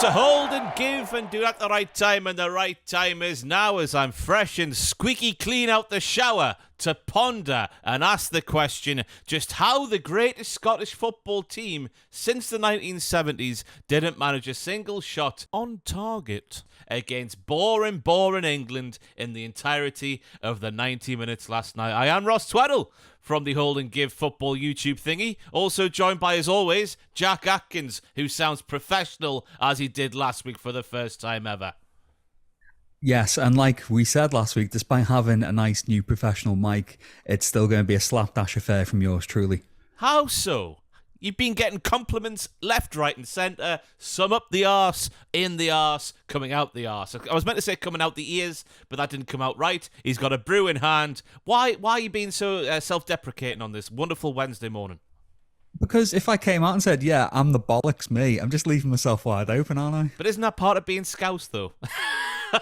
to hold and give and do it at the right time, and the right time is now as I'm fresh and squeaky clean out the shower to ponder and ask the question just how the greatest Scottish football team since the 1970s didn't manage a single shot on target against boring England in the entirety of the 90 minutes last night. I am Ross Tweddell from the Hold and Give Football YouTube thingy. Also joined by, as always, Jack Atkins, who sounds professional as he did last week for the first time ever. Yes, and like we said last week, despite having a nice new professional mic, it's still going to be a slapdash affair from yours truly. How so? You've been getting compliments left, right and centre. Some up the arse, in the arse, coming out the arse. I was meant to say coming out the ears, but that didn't come out right. He's got a brew in hand. Why are you being so self-deprecating on this wonderful Wednesday morning? Because if I came out and said, yeah, I'm the bollocks me, I'm just leaving myself wide open, aren't I? But isn't that part of being Scouse, though? You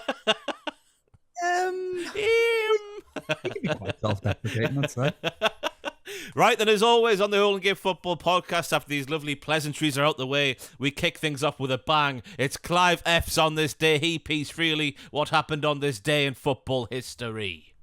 can be quite self-deprecating, I'd say. Right, then as always on the Hold and Give Football podcast, after these lovely pleasantries are out the way, we kick things off with a bang. It's Clive F's on this day. He pees freely. What happened on this day in football history?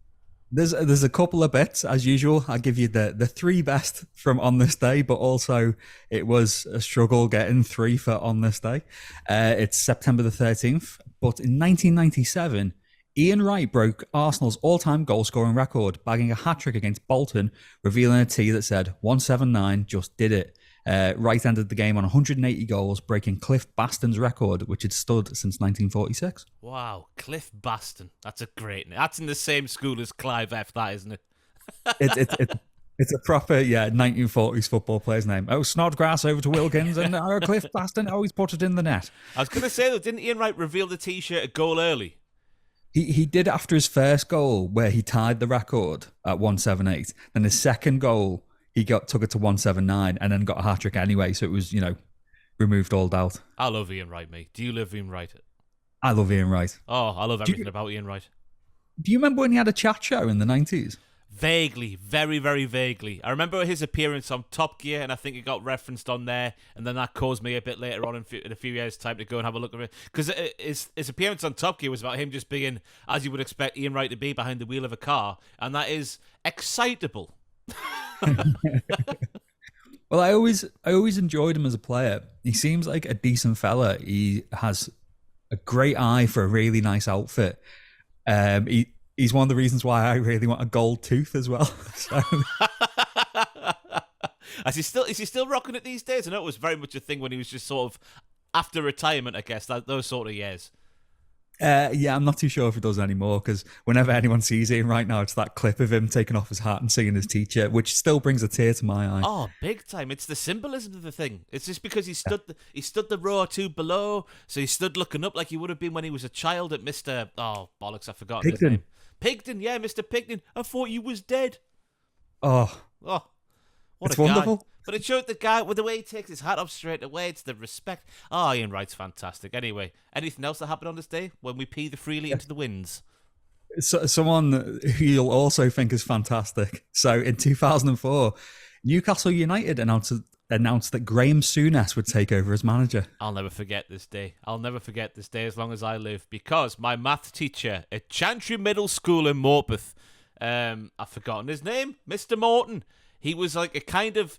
There's a couple of bits, as usual. I'll give you the three best from on this day, but also it was a struggle getting three for on this day. It's September the 13th, but in 1997, Ian Wright broke Arsenal's all-time goal-scoring record, bagging a hat-trick against Bolton, revealing a tee that said 179 just did it. Wright ended the game on 180 goals, breaking Cliff Baston's record, which had stood since 1946. Wow, Cliff Baston. That's a great name. That's in the same school as Clive F, that, isn't it? It's a proper, 1940s football player's name. Oh, Snodgrass over to Wilkins, and Cliff Baston, he's put it in the net. I was going to say, though, didn't Ian Wright reveal the T-shirt a goal early? He did after his first goal, where he tied the record at 178. Then his second goal, he took it to 179, and then got a hat-trick anyway, so it was, removed all doubt. I love Ian Wright, mate. Do you love Ian Wright? I love Ian Wright. Oh, I love everything about Ian Wright. Do you remember when he had a chat show in the 90s? Vaguely, very, very vaguely. I remember his appearance on Top Gear, and I think it got referenced on there, and then that caused me a bit later on in a few years' time to go and have a look at it. Because his appearance on Top Gear was about him just being, as you would expect Ian Wright to be, behind the wheel of a car, and that is excitable. Well, I always enjoyed him as a player. He seems like a decent fella. He has a great eye for a really nice outfit. He's one of the reasons why I really want a gold tooth as well. So. Is he still rocking it these days? I know it was very much a thing when he was just sort of after retirement, I guess, those sort of years. I'm not too sure if he does anymore, because whenever anyone sees him right now, it's that clip of him taking off his hat and singing his teacher, which still brings a tear to my eye. Oh, big time. It's the symbolism of the thing. It's just because he stood the row or two below, so he stood looking up like he would have been when he was a child at Mr. Oh, bollocks, I forgot his name. Pigden, yeah, Mr. Pigden. I thought you was dead. Oh, what it's a guy. wonderful. But it showed the guy with the way he takes his hat off straight away. It's the respect. Oh, Ian Wright's fantastic. Anyway, anything else that happened on this day when we pee the freely into the winds? So, someone who you'll also think is fantastic. So in 2004, Newcastle United announced that Graham Souness would take over as manager. I'll never forget this day. As long as I live, because my math teacher at Chantry Middle School in Morpeth, I've forgotten his name, Mr. Morton. He was like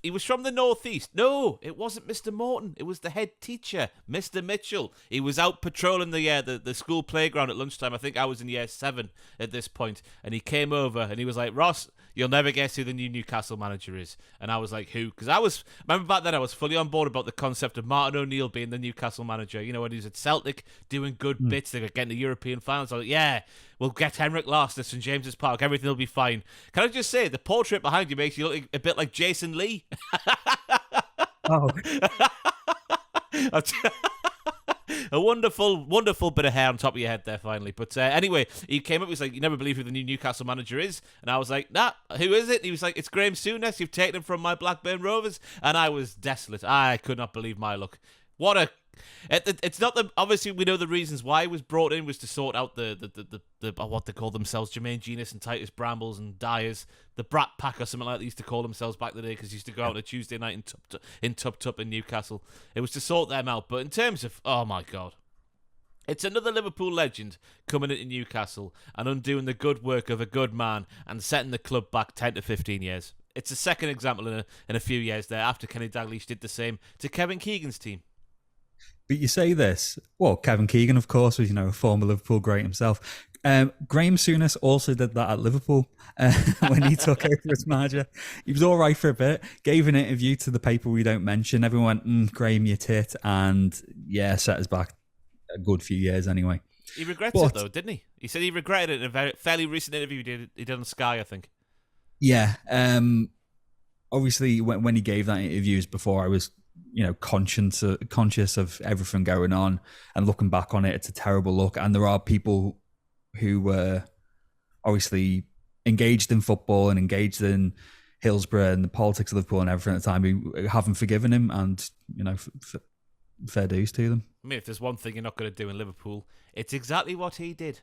he was from the northeast. No, it wasn't Mr. Morton. It was the head teacher, Mr. Mitchell. He was out patrolling the school playground at lunchtime. I think I was in year 7 at this point. And he came over and he was like, Ross, you'll never guess who the new Newcastle manager is. And I was like, who? Because remember back then I was fully on board about the concept of Martin O'Neill being the Newcastle manager. You know, when he was at Celtic doing good bits, they were getting the European finals. I was like, yeah, we'll get Henrik Larsson at St James's Park. Everything will be fine. Can I just say, the portrait behind you makes you look a bit like Jason Lee. Oh. A wonderful, wonderful bit of hair on top of your head there, finally. But anyway, he came up, he was like, you never believe who the new Newcastle manager is. And I was like, nah, who is it? And he was like, it's Graham Souness. You've taken him from my Blackburn Rovers. And I was desolate. I could not believe my luck. What It's not the obviously we know the reasons why he was brought in was to sort out the what they call themselves, Jermaine Genius and Titus Brambles and Dyers, the Brat Pack or something like they used to call themselves back in the day because they used to go out on a Tuesday night in Tup in Newcastle. It was to sort them out. But in terms of, oh my God, it's another Liverpool legend coming into Newcastle and undoing the good work of a good man and setting the club back 10 to 15 years. It's a second example in a few years there after Kenny Dalglish did the same to Kevin Keegan's team. But you say this, well, Kevin Keegan, of course, was, a former Liverpool great himself. Graham Souness also did that at Liverpool when he took over as manager. He was all right for a bit, gave an interview to the paper we don't mention. Everyone went, Graham, you tit. And yeah, set us back a good few years anyway. He regrets it though, didn't he? He said he regretted it in a fairly recent interview he did on Sky, I think. Yeah. Obviously, when he gave that interviews before, I was, conscious of everything going on, and looking back on it, it's a terrible look. And there are people who were obviously engaged in football and engaged in Hillsborough and the politics of Liverpool and everything at the time who haven't forgiven him, and fair dues to them. I mean, if there's one thing you're not going to do in Liverpool, it's exactly what he did.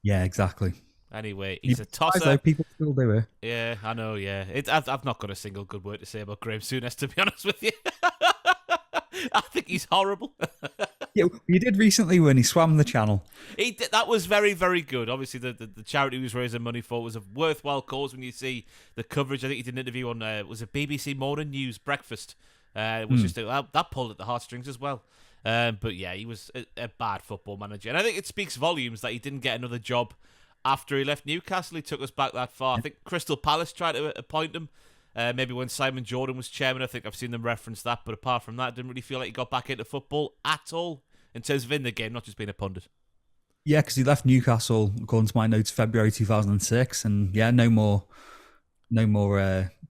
Yeah, exactly. Anyway, he's a tosser. Though, people still do it. Yeah, I know, yeah. I've not got a single good word to say about Graham Souness, to be honest with you. I think he's horrible. Yeah, you did recently when he swam the channel. He did, that was very, very good. Obviously, the charity he was raising money for was a worthwhile cause when you see the coverage. I think he did an interview on, was it BBC Morning News Breakfast? It was just that pulled at the heartstrings as well. But yeah, he was a bad football manager. And I think it speaks volumes that he didn't get another job after he left Newcastle. He took us back that far. I think Crystal Palace tried to appoint him. Maybe when Simon Jordan was chairman, I think I've seen them reference that. But apart from that, I didn't really feel like he got back into football at all in terms of in the game, not just being a pundit. Yeah, because he left Newcastle, according to my notes, February 2006. And yeah, no more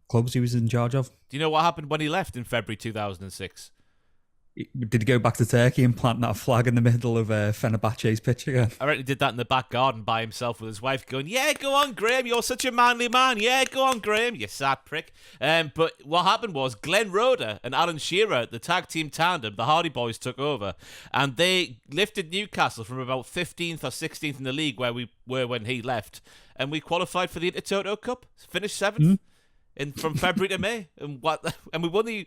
clubs he was in charge of. Do you know what happened when he left in February 2006? Did he go back to Turkey and plant that flag in the middle of Fenerbahce's pitch again? I reckon he did that in the back garden by himself with his wife going, yeah, go on, Graham, you're such a manly man. Yeah, go on, Graham, you sad prick. But what happened was Glenn Roeder and Alan Shearer, the tag team tandem, the Hardy Boys, took over, and they lifted Newcastle from about 15th or 16th in the league where we were when he left, and we qualified for the Intertoto Cup, finished 7th. From February to May, and we won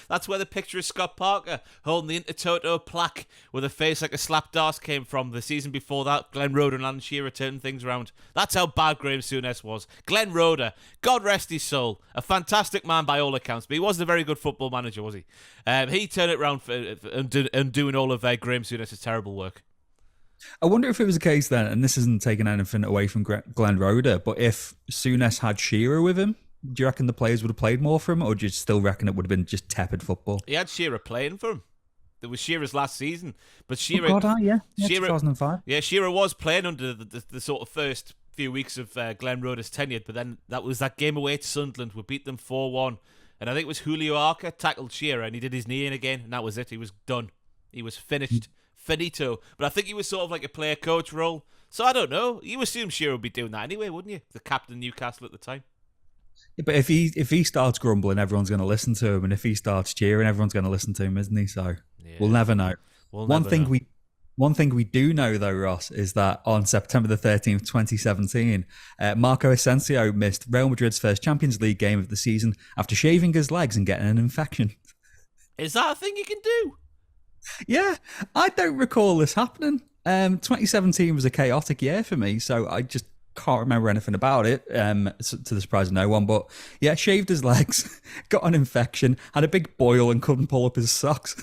that's where the picture of Scott Parker holding the Intertoto plaque with a face like a slapdash came from. The season before that, Glenn Roeder and Alan Shearer turned things around. That's how bad Graham Souness was. Glenn Roeder, God rest his soul, a fantastic man by all accounts, but he wasn't a very good football manager, was he? He turned it around for doing all of Graham Souness' terrible work. I wonder if it was a case then, and this isn't taking anything away from Glenn Roeder, but if Souness had Shearer with him, do you reckon the players would have played more for him, or do you still reckon it would have been just tepid football? He had Shearer playing for him. It was Shearer's last season, but Shearer, yeah, Shearer, 2005. Yeah, Shearer was playing under the sort of first few weeks of Glenn Roeder's tenure, but then that was that game away to Sunderland. We beat them 4-1, and I think it was Julio Arca tackled Shearer, and he did his knee in again, and that was it. He was done. He was finished, finito. But I think he was sort of like a player-coach role. So I don't know. You assume Shearer would be doing that anyway, wouldn't you? The captain of Newcastle at the time. Yeah, but if he starts grumbling, everyone's going to listen to him, and if he starts cheering, everyone's going to listen to him, isn't he? So yeah. We'll never know. One thing we do know though, Ross, is that on September the 13th, 2017, Marco Asensio missed Real Madrid's first Champions League game of the season after shaving his legs and getting an infection. Is that a thing you can do? Yeah, I don't recall this happening. 2017 was a chaotic year for me, so I just can't remember anything about it, to the surprise of no one. But yeah, shaved his legs, got an infection, had a big boil and couldn't pull up his socks.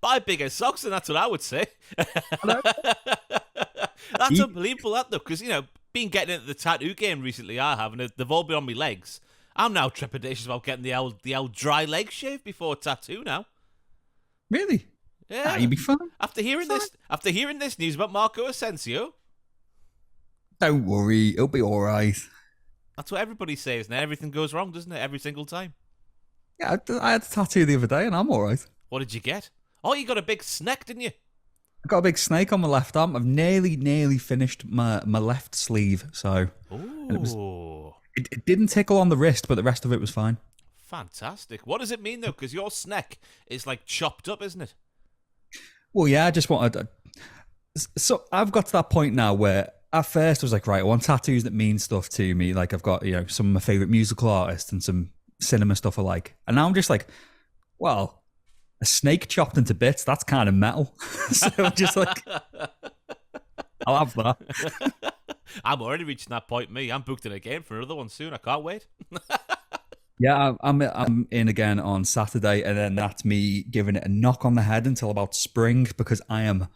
Buy bigger socks, and that's what I would say. That's unbelievable, that though, because been getting into the tattoo game recently. I have, and they've all been on my legs. I'm now trepidatious about getting the old dry leg shave before a tattoo now. Really? Yeah, you'd be fine. After hearing this news about Marco Asensio. Don't worry, it'll be all right. That's what everybody says now. Everything goes wrong, doesn't it? Every single time. Yeah, I had a tattoo the other day, and I'm all right. What did you get? Oh, you got a big snake, didn't you? I got a big snake on my left arm. I've nearly finished my left sleeve, so Ooh. It didn't tickle on the wrist, but the rest of it was fine. Fantastic. What does it mean, though? Because your snack is like chopped up, isn't it? Well, yeah, I just wanted. So I've got to that point now where at first I was like, right, I want tattoos that mean stuff to me. Like I've got, some of my favorite musical artists and some cinema stuff I like. And now I'm just like, well, a snake chopped into bits, that's kind of metal. So I'm just like, I'll have that. I'm already reaching that point, me. I'm booked in again for another one soon. I can't wait. Yeah, I'm in again on Saturday, and then that's me giving it a knock on the head until about spring because I am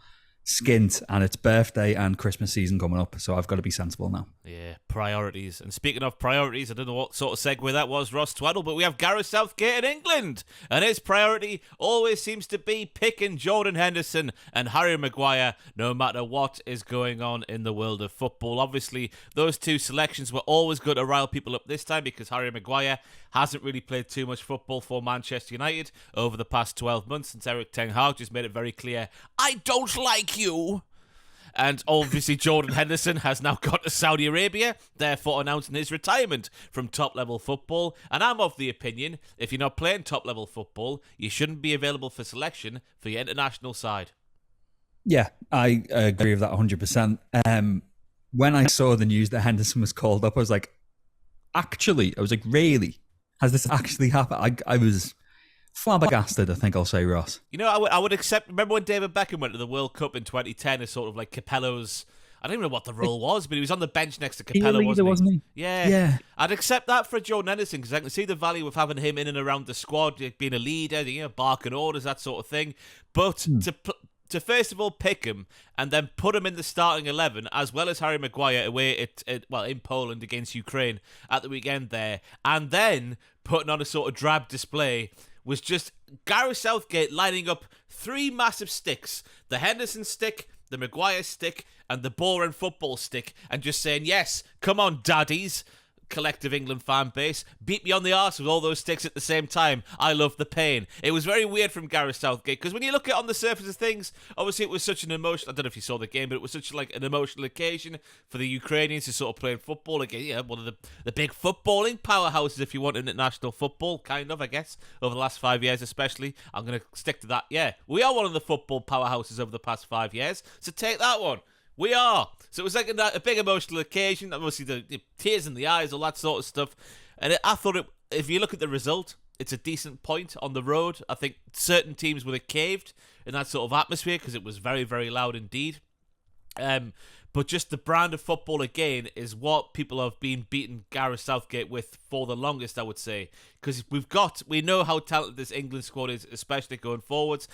skint and it's birthday and Christmas season coming up, so I've got to be sensible now. Yeah, priorities. And speaking of priorities, I don't know what sort of segue that was, Ross Tweddle, but we have Gareth Southgate in England, and his priority always seems to be picking Jordan Henderson and Harry Maguire, no matter what is going on in the world of football. Obviously, those two selections were always going to rile people up this time because Harry Maguire hasn't really played too much football for Manchester United over the past 12 months since Eric Ten Hag just made it very clear, I don't like you. And obviously Jordan Henderson has now got to Saudi Arabia, therefore announcing his retirement from top-level football. And I'm of the opinion, if you're not playing top-level football, you shouldn't be available for selection for your international side. Yeah, I agree with that 100%. When I saw the news that Henderson was called up, I was like, really? Has this actually happened? I was flabbergasted, I think I'll say, Ross. I would accept. Remember when David Beckham went to the World Cup in 2010 as sort of like Capello's, I don't even know what the role was, but he was on the bench next to Capello, wasn't he? Yeah. I'd accept that for Jordan Henderson because I can see the value of having him in and around the squad, being a leader, barking orders, that sort of thing. But to first of all pick him and then put him in the starting 11 as well as Harry Maguire away in Poland against Ukraine at the weekend there, and then putting on a sort of drab display was just Gareth Southgate lining up three massive sticks, the Henderson stick, the Maguire stick, and the boring football stick, and just saying, yes, come on, daddies, collective England fan base, beat me on the arse with all those sticks at the same time. I love the pain. It was very weird from Gareth Southgate because when you look at it on the surface of things, obviously it was such an emotional, I don't know if you saw the game, but it was such like an emotional occasion for the Ukrainians to sort of play football again. One of the big footballing powerhouses, if you want, in international football, kind of, I guess, over the last 5 years especially. I'm going to stick to that. Yeah, we are one of the football powerhouses over the past 5 years, so take that one. We are. So it was like a big emotional occasion. Obviously, the tears in the eyes, all that sort of stuff. And I thought, if you look at the result, it's a decent point on the road. I think certain teams would have caved in that sort of atmosphere because it was very, very loud indeed. But just the brand of football, again, is what people have been beating Gareth Southgate with for the longest, I would say. Because we know how talented this England squad is, especially going forwards.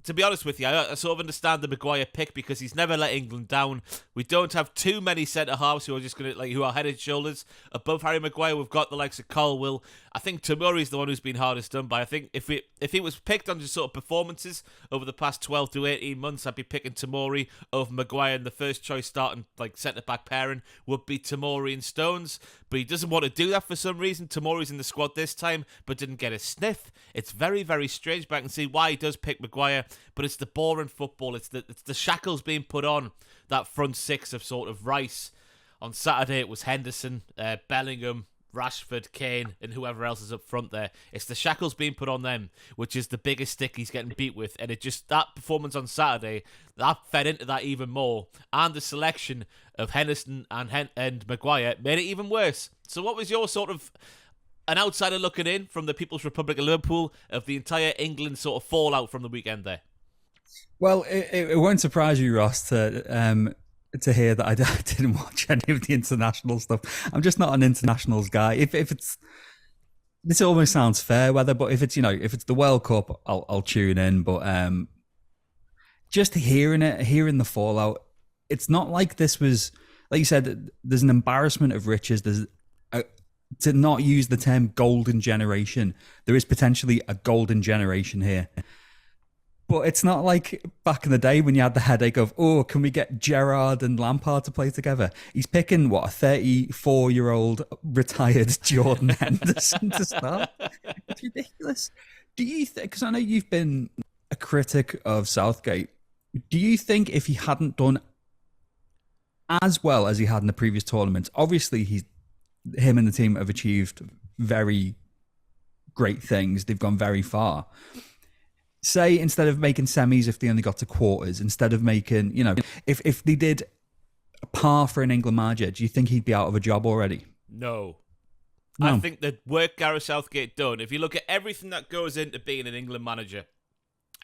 To be honest with you, I sort of understand the Maguire pick because he's never let England down. We don't have too many centre halves who are just who are head and shoulders above Harry Maguire. We've got the likes of Colwill. I think Tomori's the one who's been hardest done by. I think if he was picked on just sort of performances over the past 12 to 18 months, I'd be picking Tomori over Maguire, and the first choice starting centre back pairing would be Tomori and Stones. But he doesn't want to do that for some reason. Tomori's in the squad this time, but didn't get a sniff. It's very, very strange, but I can see why he does pick Maguire. But it's the boring football. It's the shackles being put on that front six of sort of Rice. On Saturday it was Henderson, Bellingham, Rashford, Kane, and whoever else is up front there. It's the shackles being put on them, which is the biggest stick he's getting beat with. And that performance on Saturday, that fed into that even more. And the selection of Henderson and Maguire made it even worse. So what was your sort of an outsider looking in from the People's Republic of Liverpool of the entire England sort of fallout from the weekend there? Well, it won't surprise you, Ross, to hear that I didn't watch any of the international stuff. I'm just not an internationals guy. If it's, this almost sounds fair weather, but if it's the World Cup, I'll tune in. But just hearing the fallout, it's not like this was, like you said, there's an embarrassment of riches. There's to not use the term golden generation. There is potentially a golden generation here. But it's not like back in the day when you had the headache of, can we get Gerrard and Lampard to play together? He's picking, a 34-year-old retired Jordan Henderson to start? It's ridiculous. Do you think, because I know you've been a critic of Southgate, do you think if he hadn't done as well as he had in the previous tournaments, obviously him and the team have achieved very great things. They've gone very far. Say instead of making semis, if they only got to quarters, instead of making, if they did a par for an England manager, do you think he'd be out of a job already? No. No. I think the work Gareth Southgate done, if you look at everything that goes into being an England manager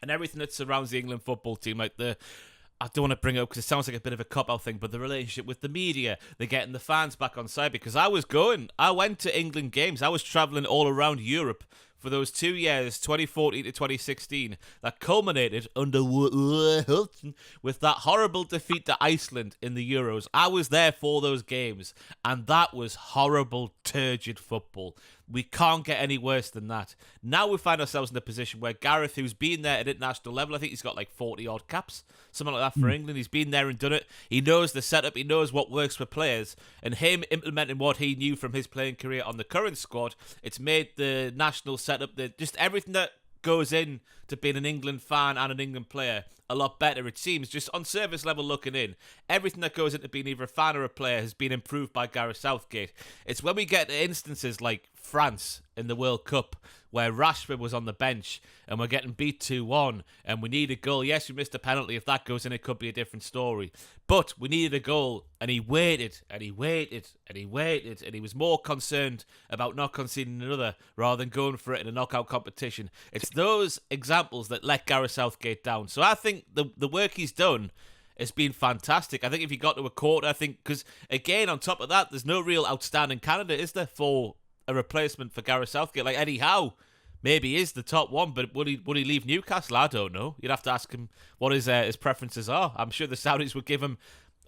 and everything that surrounds the England football team, like I don't want to bring it up because it sounds like a bit of a cop-out thing, but the relationship with the media, they're getting the fans back on side, because I went to England games. I was travelling all around Europe for those 2 years, 2014 to 2016, that culminated under with that horrible defeat to Iceland in the Euros. I was there for those games, and that was horrible, turgid football. We can't get any worse than that. Now we find ourselves in a position where Gareth, who's been there at international level, I think he's got like 40-odd caps, something like that for England. He's been there and done it. He knows the setup. He knows what works for players. And him implementing what he knew from his playing career on the current squad, it's made the national setup, just everything that goes in to being an England fan and an England player a lot better, it seems. Just on service level looking in, everything that goes into being either a fan or a player has been improved by Gareth Southgate. It's when we get to instances like France in the World Cup where Rashford was on the bench and we're getting beat 2-1 and we need a goal. Yes, we missed a penalty. If that goes in, it could be a different story. But we needed a goal, and he waited and he waited and he waited, and he was more concerned about not conceding another rather than going for it in a knockout competition. It's those examples that let Gareth Southgate down. So I think the work he's done has been fantastic. I think if he got to a quarter, because again, on top of that, there's no real outstanding candidate, is there, for a replacement for Gareth Southgate? Like Eddie Howe maybe is the top one, but would he leave Newcastle? I don't know. You'd have to ask him what his preferences are. I'm sure the Saudis would give him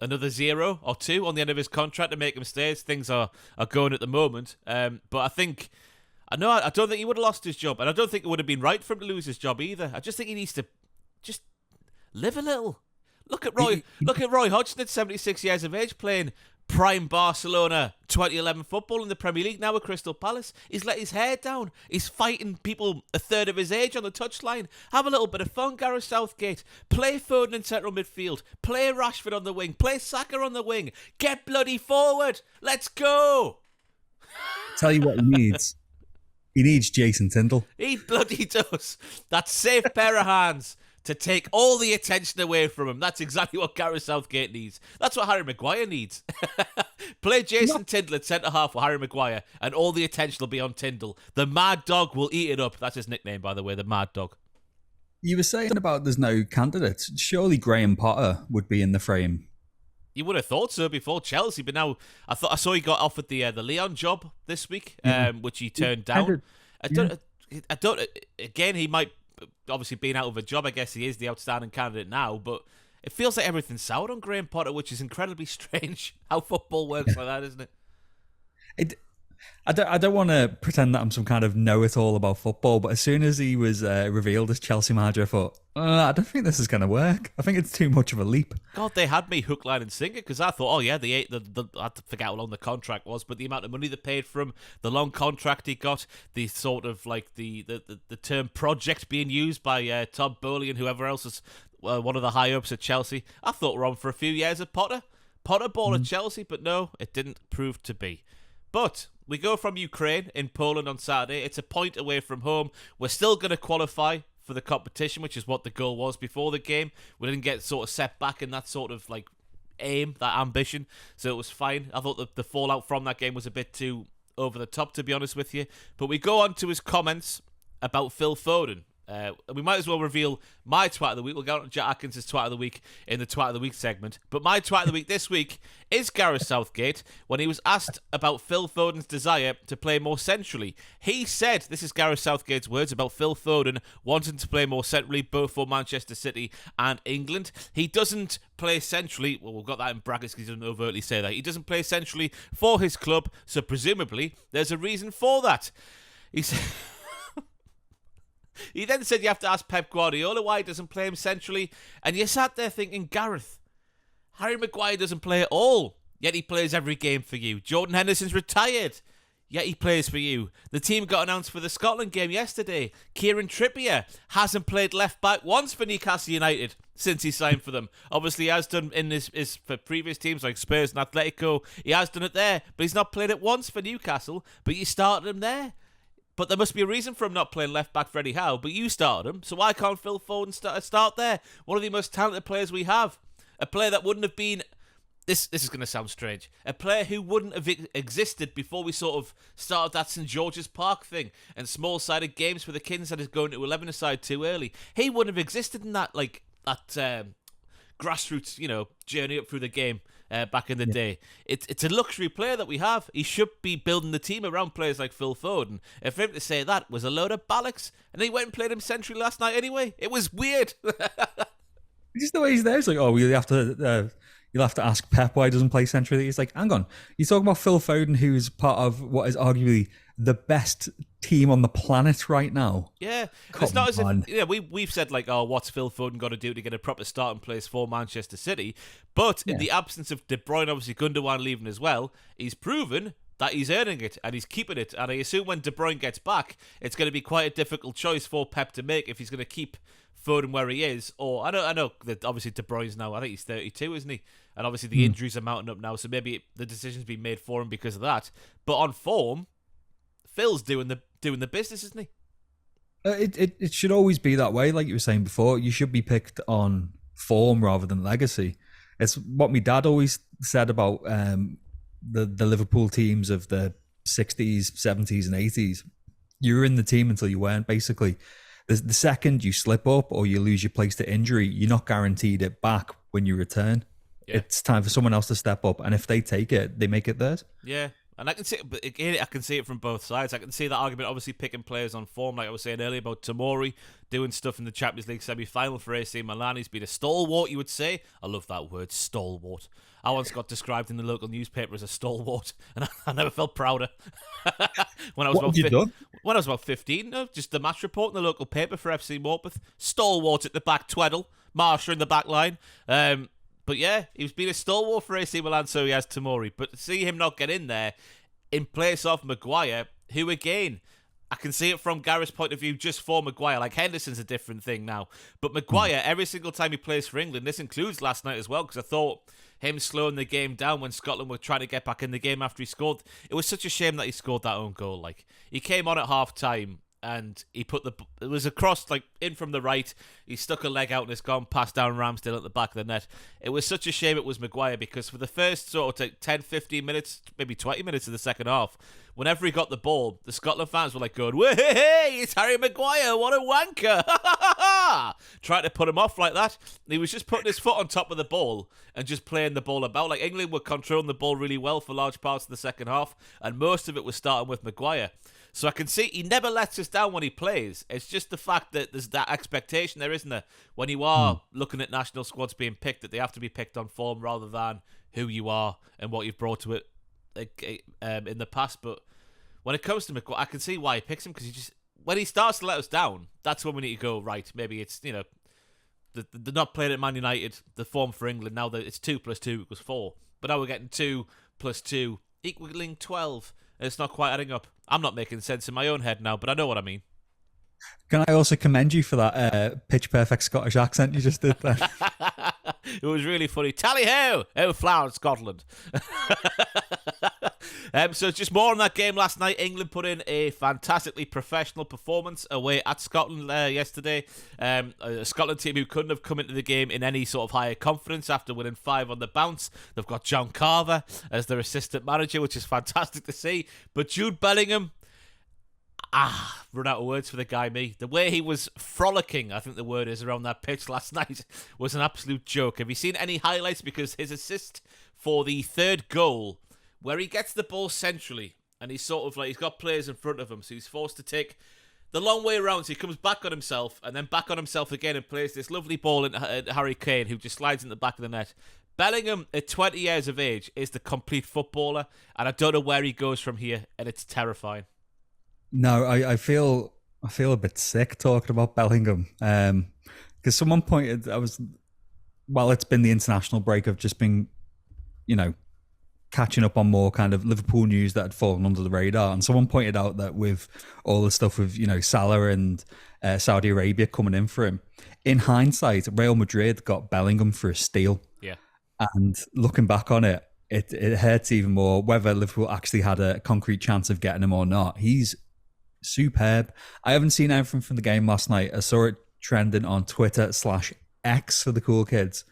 another 0 or 2 on the end of his contract to make him stay, as things are going at the moment. But I don't think he would have lost his job, and I don't think it would have been right for him to lose his job either. I just think he needs to just live a little. Look at Roy Hodgson at 76 years of age playing prime Barcelona 2011 football in the Premier League now with Crystal Palace. He's let his hair down. He's fighting people a third of his age on the touchline. Have a little bit of fun, Gareth Southgate. Play Foden in central midfield. Play Rashford on the wing. Play Saka on the wing. Get bloody forward. Let's go. Tell you what he needs. He needs Jason Tindall. He bloody does. That safe pair of hands to take all the attention away from him. That's exactly what Gareth Southgate needs. That's what Harry Maguire needs. Play Jason Tindall at centre-half with Harry Maguire, and all the attention will be on Tindall. The Mad Dog will eat it up. That's his nickname, by the way, the Mad Dog. You were saying about there's no candidates. Surely Graham Potter would be in the frame. You would have thought so before Chelsea, but now I saw he got offered the Leon job this week, which he turned down. I don't. Again, he might. Obviously, being out of a job, I guess he is the outstanding candidate now, but it feels like everything's soured on Graham Potter, which is incredibly strange how football works like that, isn't it? I don't want to pretend that I'm some kind of know-it-all about football, but as soon as he was revealed as Chelsea manager, I thought, I don't think this is going to work. I think it's too much of a leap. God, they had me hook, line and sinker, because I thought, I had to forget how long the contract was, but the amount of money they paid for him, the long contract he got, the sort of like the term project being used by Todd Bowley and whoever else is one of the high-ups at Chelsea. I thought we're on for a few years at Potter ball at Chelsea, but no, it didn't prove to be. But we go from Ukraine in Poland on Saturday. It's a point away from home. We're still going to qualify for the competition, which is what the goal was before the game. We didn't get sort of set back in that sort of like aim, that ambition, so it was fine. I thought the fallout from that game was a bit too over the top, to be honest with you. But we go on to his comments about Phil Foden. We might as well reveal my twat of the week. We'll go on to Jack Atkins' twat of the week in the twat of the week segment. But my twat of the week this week is Gareth Southgate, when he was asked about Phil Foden's desire to play more centrally. He said, this is Gareth Southgate's words about Phil Foden wanting to play more centrally, both for Manchester City and England. He doesn't play centrally, well, we've got that in brackets because he doesn't overtly say that. He doesn't play centrally for his club, so presumably there's a reason for that. He said... He then said you have to ask Pep Guardiola why he doesn't play him centrally. And you sat there thinking, Gareth, Harry Maguire doesn't play at all, yet he plays every game for you. Jordan Henderson's retired, yet he plays for you. The team got announced for the Scotland game yesterday. Kieran Trippier hasn't played left back once for Newcastle United since he signed for them. Obviously, he has done in his for previous teams like Spurs and Atletico. He has done it there, but he's not played it once for Newcastle, but you started him there. But there must be a reason for him not playing left back for Eddie Howe. But you started him, so why can't Phil Foden start there? One of the most talented players we have. A player that wouldn't have been... This is going to sound strange. A player who wouldn't have existed before we sort of started that St George's Park thing and small-sided games for the kids that is going to 11-a-side too early. He wouldn't have existed in that grassroots, journey up through the game back in the day. It's a luxury player that we have. He should be building the team around players like Phil Foden. And for him to say that was a load of bollocks, and he went and played him centrally last night anyway. It was weird. Just the way he's there, it's like, oh, you'll have to ask Pep why he doesn't play centrally. He's like, hang on, you're talking about Phil Foden, who's part of what is arguably the best team on the planet right now. Yeah, it's not as if we've said like, oh, what's Phil Foden got to do to get a proper starting place for Manchester City? But in the absence of De Bruyne, obviously Gundogan leaving as well, he's proven that he's earning it and he's keeping it. And I assume when De Bruyne gets back, it's going to be quite a difficult choice for Pep to make if he's going to keep Foden where he is. Or I know that obviously De Bruyne's now, I think he's 32, isn't he? And obviously the injuries are mounting up now, so maybe the decision's been made for him because of that. But on form, Phil's doing the business, isn't he? It should always be that way, like you were saying before. You should be picked on form rather than legacy. It's what my dad always said about the Liverpool teams of the 60s, 70s and 80s. You were in the team until you weren't, basically. The second you slip up or you lose your place to injury, you're not guaranteed it back when you return. Yeah. It's time for someone else to step up, and if they take it, they make it theirs. Yeah. And I can see it, but again, I can see it from both sides. I can see that argument, obviously picking players on form, like I was saying earlier about Tomori doing stuff in the Champions League semi-final for AC Milan. He's been a stalwart, you would say. I love that word, stalwart. I once got described in the local newspaper as a stalwart, and I never felt prouder. When I was about 15, just the match report in the local paper for FC Morpeth. Stalwart at the back, Tweddell, Marsha in the back line. But yeah, he's been a stalwart for AC Milan, so he has Tomori. But to see him not get in there in place of Maguire, who again, I can see it from Gareth's point of view just for Maguire. Like Henderson's a different thing now. But Maguire, every single time he plays for England, this includes last night as well, because I thought him slowing the game down when Scotland were trying to get back in the game after he scored. It was such a shame that he scored that own goal. Like, he came on at half-time and he put it was a cross, like, in from the right. He stuck a leg out and it's gone past Darren Ramsdale at the back of the net. It was such a shame it was Maguire, because for the first sort of 10, 15 minutes, maybe 20 minutes of the second half, whenever he got the ball, the Scotland fans were like going, hey, it's Harry Maguire, what a wanker. Trying to put him off like that. And he was just putting his foot on top of the ball and just playing the ball about. Like, England were controlling the ball really well for large parts of the second half, and most of it was starting with Maguire. So I can see he never lets us down when he plays. It's just the fact that there's that expectation there, isn't there? When you are looking at national squads being picked, that they have to be picked on form rather than who you are and what you've brought to it in the past. But when it comes to Maguire, I can see why he picks him, because he just, when he starts to let us down, that's when we need to go, right, maybe it's, they're not playing at Man United, the form for England, now that it's 2 + 2 = 4. But now we're getting 2 + 2 equaling 12. And it's not quite adding up. I'm not making sense in my own head now, but I know what I mean. Can I also commend you for that pitch-perfect Scottish accent you just did there? It was really funny. Tally-ho! Oh, flower, Scotland. So just more on that game last night. England put in a fantastically professional performance away at Scotland yesterday. A Scotland team who couldn't have come into the game in any sort of higher confidence after winning 5 on the bounce. They've got John Carver as their assistant manager, which is fantastic to see. But Jude Bellingham, run out of words for the guy, me. The way he was frolicking, I think the word is, around that pitch last night was an absolute joke. Have you seen any highlights? Because his assist for the third goal, where he gets the ball centrally and he's sort of like, he's got players in front of him, so he's forced to take the long way around, so he comes back on himself and then back on himself again and plays this lovely ball at Harry Kane, who just slides in the back of the net. Bellingham, at 20 years of age, is the complete footballer, and I don't know where he goes from here, and it's terrifying. No, I feel a bit sick talking about Bellingham, because someone pointed, it's been the international break, I've just been, catching up on more kind of Liverpool news that had fallen under the radar, and someone pointed out that with all the stuff with Salah and Saudi Arabia coming in for him, in hindsight, Real Madrid got Bellingham for a steal. Yeah, and looking back on it, it hurts even more whether Liverpool actually had a concrete chance of getting him or not. He's superb. I haven't seen anything from the game last night. I saw it trending on Twitter/X for the cool kids,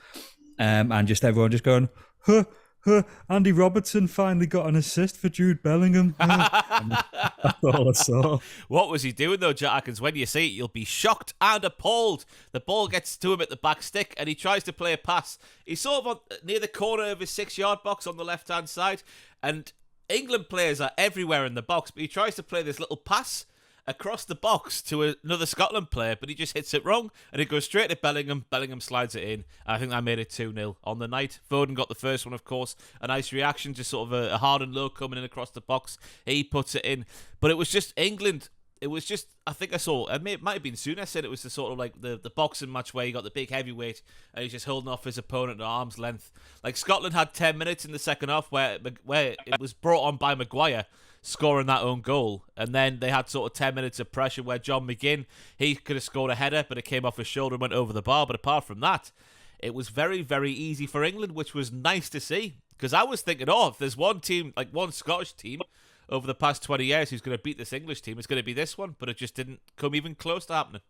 and just everyone just going, huh, huh, Andy Robertson finally got an assist for Jude Bellingham. That's all I saw. What was he doing though, Jack Atkins? When you see it, you'll be shocked and appalled. The ball gets to him at the back stick and he tries to play a pass. He's sort of near the corner of his 6-yard box on the left-hand side, and England players are everywhere in the box, but he tries to play this little pass across the box to another Scotland player, but he just hits it wrong, and it goes straight to Bellingham. Bellingham slides it in. I think that made it 2-0 on the night. Foden got the first one, of course. A nice reaction, just sort of a hard and low coming in across the box. He puts it in. But it was just England. It was just, I think I saw, it might have been soon I said it was the sort of like the boxing match where you got the big heavyweight and he's just holding off his opponent at arm's length. Like Scotland had 10 minutes in the second half where it was brought on by Maguire scoring that own goal, and then they had sort of 10 minutes of pressure where John McGinn, he could have scored a header, but it came off his shoulder and went over the bar. But apart from that, it was very, very easy for England, which was nice to see, because I was thinking, if there's one team, like one Scottish team over the past 20 years who's going to beat this English team, it's going to be this one, but it just didn't come even close to happening.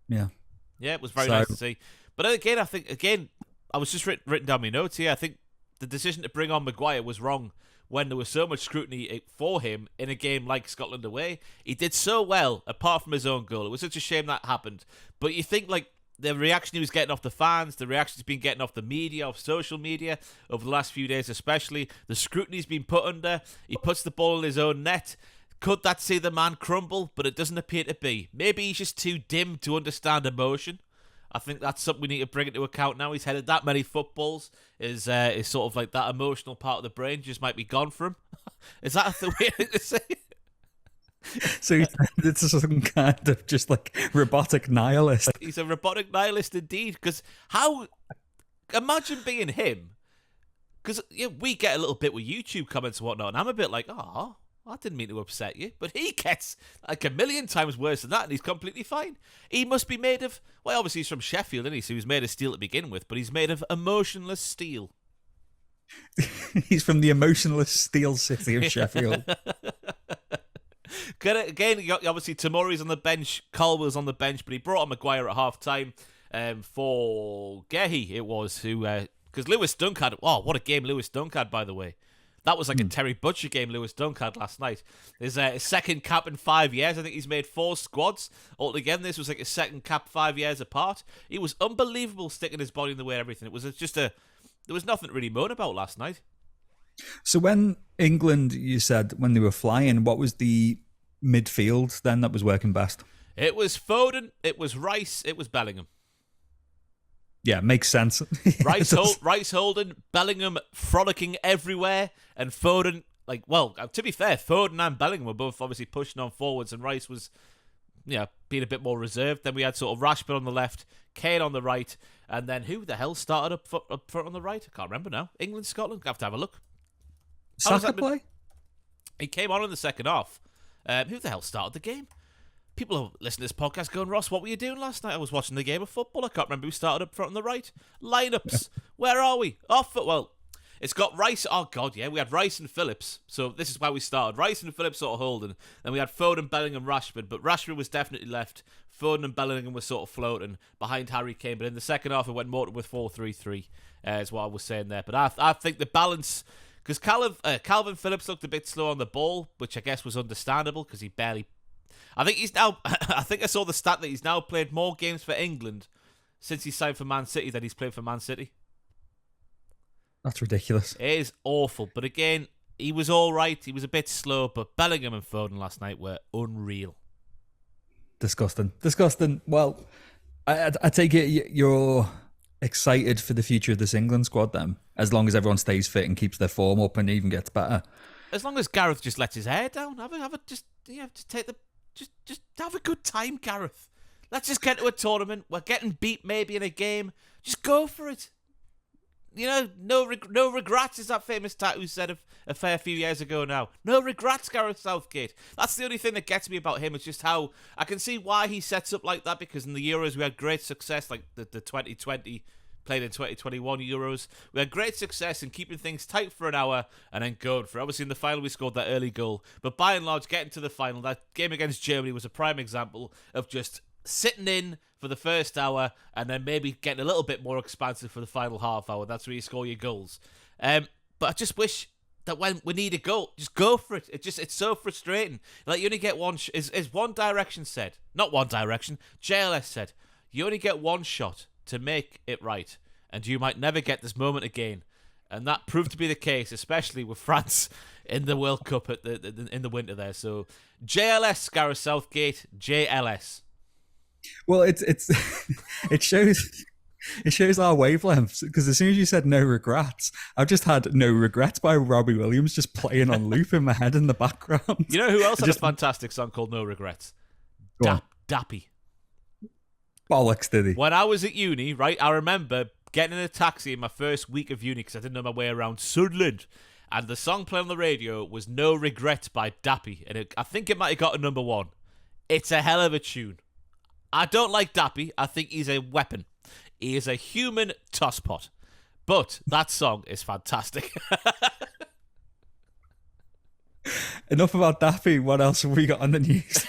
Yeah, it was very nice to see. But again, I think, I was just written down my notes here, I think the decision to bring on Maguire was wrong when there was so much scrutiny for him in a game like Scotland away. He did so well, apart from his own goal. It was such a shame that happened. But you think, like, the reaction he was getting off the fans, the reaction he's been getting off the media, off social media, over the last few days especially, the scrutiny he's been put under, he puts the ball in his own net. Could that see the man crumble? But it doesn't appear to be. Maybe he's just too dim to understand emotion. I think that's something we need to bring into account now. He's headed that many footballs. Is sort of like that emotional part of the brain just might be gone for him. Is that the way to say it? So it's some kind of just like robotic nihilist. He's a robotic nihilist indeed. Because imagine being him. Because we get a little bit with YouTube comments and whatnot, and I'm a bit like, I didn't mean to upset you. But he gets like a million times worse than that, and he's completely fine. He must be made of, well, obviously he's from Sheffield, isn't he? So he was made of steel to begin with, but he's made of emotionless steel. He's from the emotionless steel city of Sheffield. Again, obviously Tomori's on the bench, Colwell's on the bench, but he brought on Maguire at half-time for Gehi, it was, who... Because Lewis Dunk had... Oh, what a game Lewis Dunk had, by the way. That was like a Terry Butcher game Lewis Dunk had last night. His second cap in 5 years. I think he's made 4 squads altogether. This was like his second cap 5 years apart. He was unbelievable sticking his body in the way and everything. It was just there was nothing to really moan about last night. So when England, you said, when they were flying, what was the midfield then that was working best? It was Foden, it was Rice, it was Bellingham. Yeah, makes sense. Rice holding, Bellingham frolicking everywhere, and Foden, to be fair, Foden and Bellingham were both obviously pushing on forwards, and Rice was, being a bit more reserved. Then we had sort of Rashford on the left, Kane on the right, and then who the hell started up front on the right? I can't remember now. England, Scotland? I have to have a look. Saka play? He came on in the second half. Who the hell started the game? People who listen to this podcast going, Ross, what were you doing last night? I was watching the game of football. I can't remember who started up front on the right. Lineups. Where are we? It's got Rice. Oh, God, yeah. We had Rice and Phillips. So this is why we started. Rice and Phillips sort of holding. Then we had Foden, Bellingham, Rashford. But Rashford was definitely left. Foden and Bellingham were sort of floating behind Harry Kane. But in the second half, it went more with 4-3-3, is what I was saying there. But I think the balance... Because Calvin Phillips looked a bit slow on the ball, which I guess was understandable because he barely... I think I saw the stat that he's now played more games for England since he signed for Man City than he's played for Man City. That's ridiculous. It is awful. But again, he was all right. He was a bit slow, but Bellingham and Foden last night were unreal. Disgusting. Well, I take it you're excited for the future of this England squad then, as long as everyone stays fit and keeps their form up and even gets better. As long as Gareth just lets his hair down, just have a good time, Gareth. Let's just get to a tournament. We're getting beat maybe in a game. Just go for it. No regrets, is that famous tattoo said a fair few years ago now. No regrets, Gareth Southgate. That's the only thing that gets me about him. It's just how I can see why he sets up like that, because in the Euros we had great success, like the 2020 played in 2021 Euros. We had great success in keeping things tight for an hour and then going for it. Obviously, in the final, we scored that early goal. But by and large, getting to the final, that game against Germany was a prime example of just sitting in for the first hour and then maybe getting a little bit more expansive for the final half hour. That's where you score your goals. But I just wish that when we need a goal, just go for it. It's so frustrating. Like, you only get one. Is One Direction said, not One Direction, JLS said, you only get one shot to make it right, and you might never get this moment again. And that proved to be the case, especially with France in the World Cup in the winter there. So JLS, Gareth Southgate, JLS. Well, it shows our wavelengths, because as soon as you said no regrets, I've just had No Regrets by Robbie Williams just playing on loop in my head in the background. You know who else had a fantastic song called No Regrets? Dappy. Bollocks, did he? When I was at uni, right, I remember getting in a taxi in my first week of uni because I didn't know my way around Sunderland, and the song playing on the radio was No Regrets by Dappy, and I think it might have got a number 1. It's a hell of a tune. I don't like Dappy. I think he's a weapon. He is a human tosspot. But that song is fantastic. Enough about Daffy. What else have we got on the news?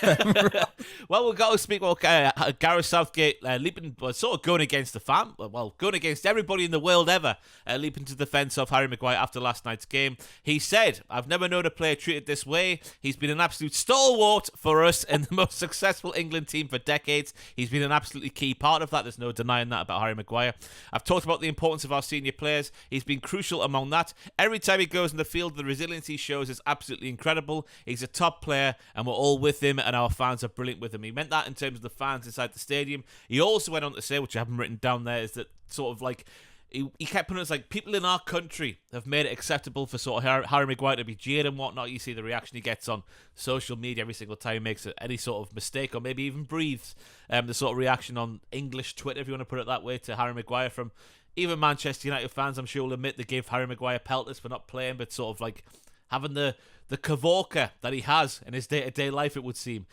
Well, we've got to speak about Gareth Southgate leaping, sort of going against the fam. Well, going against everybody in the world ever, leaping to the defence of Harry Maguire after last night's game. He said, I've never known a player treated this way. He's been an absolute stalwart for us in the most successful England team for decades. He's been an absolutely key part of that. There's no denying that about Harry Maguire. I've talked about the importance of our senior players. He's been crucial among that. Every time he goes in the field, the resilience he shows is absolutely incredible. He's a top player, and we're all with him, and our fans are brilliant with him. He meant that in terms of the fans inside the stadium. He also went on to say, which I haven't written down there, is that sort of like he kept putting it as like, people in our country have made it acceptable for sort of Harry Maguire to be jeered and whatnot. You see the reaction he gets on social media every single time he makes any sort of mistake or maybe even breathes. The sort of reaction on English Twitter, if you want to put it that way, to Harry Maguire from even Manchester United fans, I'm sure will admit they gave Harry Maguire pelters for not playing, but sort of like having the cavorka that he has in his day-to-day life, it would seem.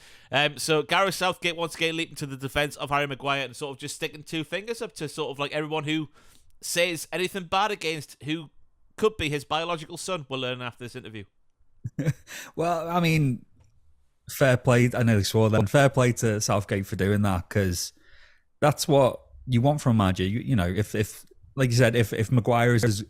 So Gareth Southgate once again leaping to the defence of Harry Maguire and sort of just sticking two fingers up to sort of like everyone who says anything bad against who could be his biological son. We'll learn after this interview. Well, I mean, fair play. I nearly swore that. Fair play to Southgate for doing that, because that's what you want from a manager. You know, if like you said, if Maguire is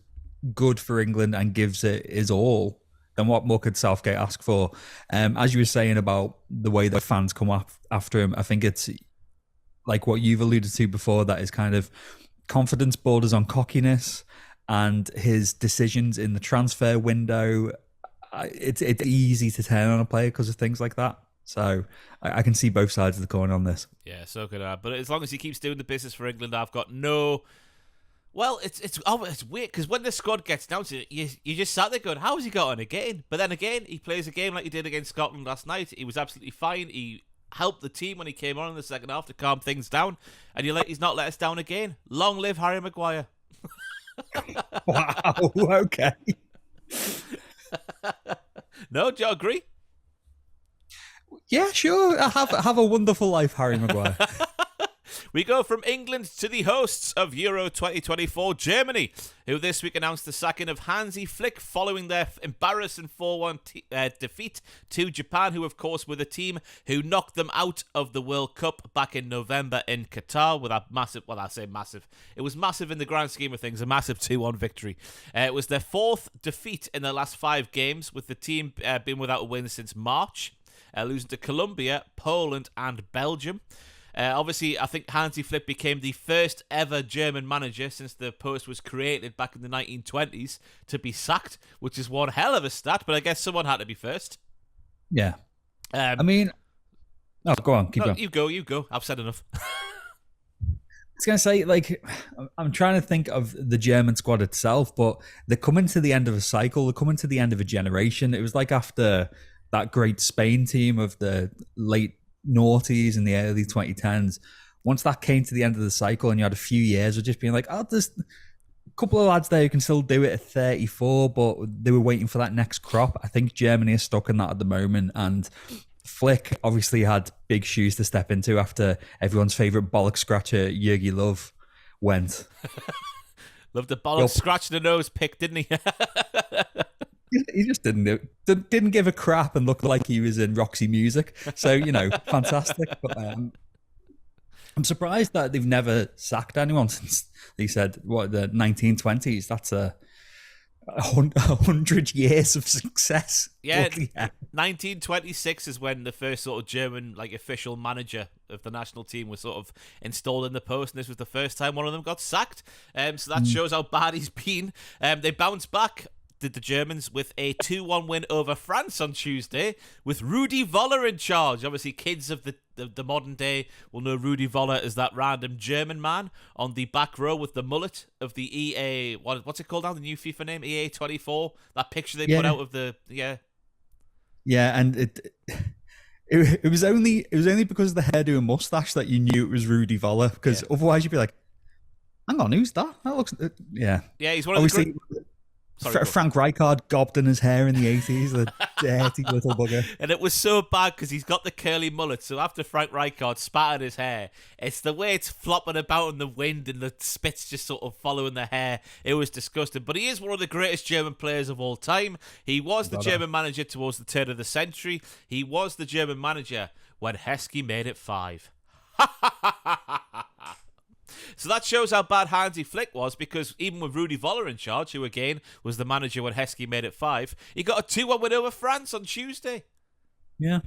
good for England and gives it his all, then what more could Southgate ask for? As you were saying about the way the fans come up after him, I think it's like what you've alluded to before, that is kind of confidence borders on cockiness, and his decisions in the transfer window. It's easy to turn on a player because of things like that. So I can see both sides of the coin on this. Yeah, so could I. But as long as he keeps doing the business for England, I've got no... Well, it's weird, because when the squad gets down to it, you just sat there going, how has he got on again? But then again, he plays a game like he did against Scotland last night. He was absolutely fine. He helped the team when he came on in the second half to calm things down. And he's not let us down again. Long live Harry Maguire. Wow, okay. No, do you agree? Yeah, sure. Have a wonderful life, Harry Maguire. We go from England to the hosts of Euro 2024, Germany, who this week announced the sacking of Hansi Flick following their embarrassing 4-1 defeat to Japan, who of course were the team who knocked them out of the World Cup back in November in Qatar with a massive, well, I say massive, it was massive in the grand scheme of things, a massive 2-1 victory. It was their fourth defeat in their last 5 games, with the team being without a win since March, losing to Colombia, Poland and Belgium. Obviously, I think Hansi Flick became the first ever German manager since the post was created back in the 1920s to be sacked, which is one hell of a stat, but I guess someone had to be first. Yeah. I mean... Oh, go on. Keep going. You go. I've said enough. I was going to say, like, I'm trying to think of the German squad itself, but they're coming to the end of a cycle. They're coming to the end of a generation. It was like after that great Spain team of the late noughties and the early 2010s. Once that came to the end of the cycle and you had a few years of just being like, oh, there's a couple of lads there who can still do it at 34, but they were waiting for that next crop. I think Germany is stuck in that at the moment, and Flick obviously had big shoes to step into after everyone's favourite bollock scratcher, Jurgen Löw, went. Loved the ball scratching the nose pick, didn't he? He just didn't give a crap and looked like he was in Roxy Music. So, fantastic. But I'm surprised that they've never sacked anyone since they said, the 1920s. That's a 100 years of success. Yeah, 1926 is when the first sort of German official manager of the national team was sort of installed in the post, and this was the first time one of them got sacked. So that shows how bad he's been. They bounced back, did the Germans, with a 2-1 win over France on Tuesday, with Rudi Völler in charge. Obviously, kids of the modern day will know Rudi Völler as that random German man on the back row with the mullet of the EA. What's it called now? The new FIFA name, EA 24. That picture they put out of the Yeah, and it was only because of the hairdo and mustache that you knew it was Rudi Völler. Because otherwise you'd be like, hang on, who's that? That looks yeah. He's one of the. Sorry, Frank Rijkaard gobbed in his hair in the 80s, the dirty little bugger. And it was so bad because he's got the curly mullet, so after Frank Rijkaard spat in his hair, it's the way it's flopping about in the wind and the spits just sort of following the hair. It was disgusting. But he is one of the greatest German players of all time. He was the German manager towards the turn of the century. He was the German manager when Heskey made it 5. So that shows how bad Hansi Flick was, because even with Rudi Völler in charge, who again was the manager when Heskey made it 5, he got a 2-1 win over France on Tuesday. Yeah.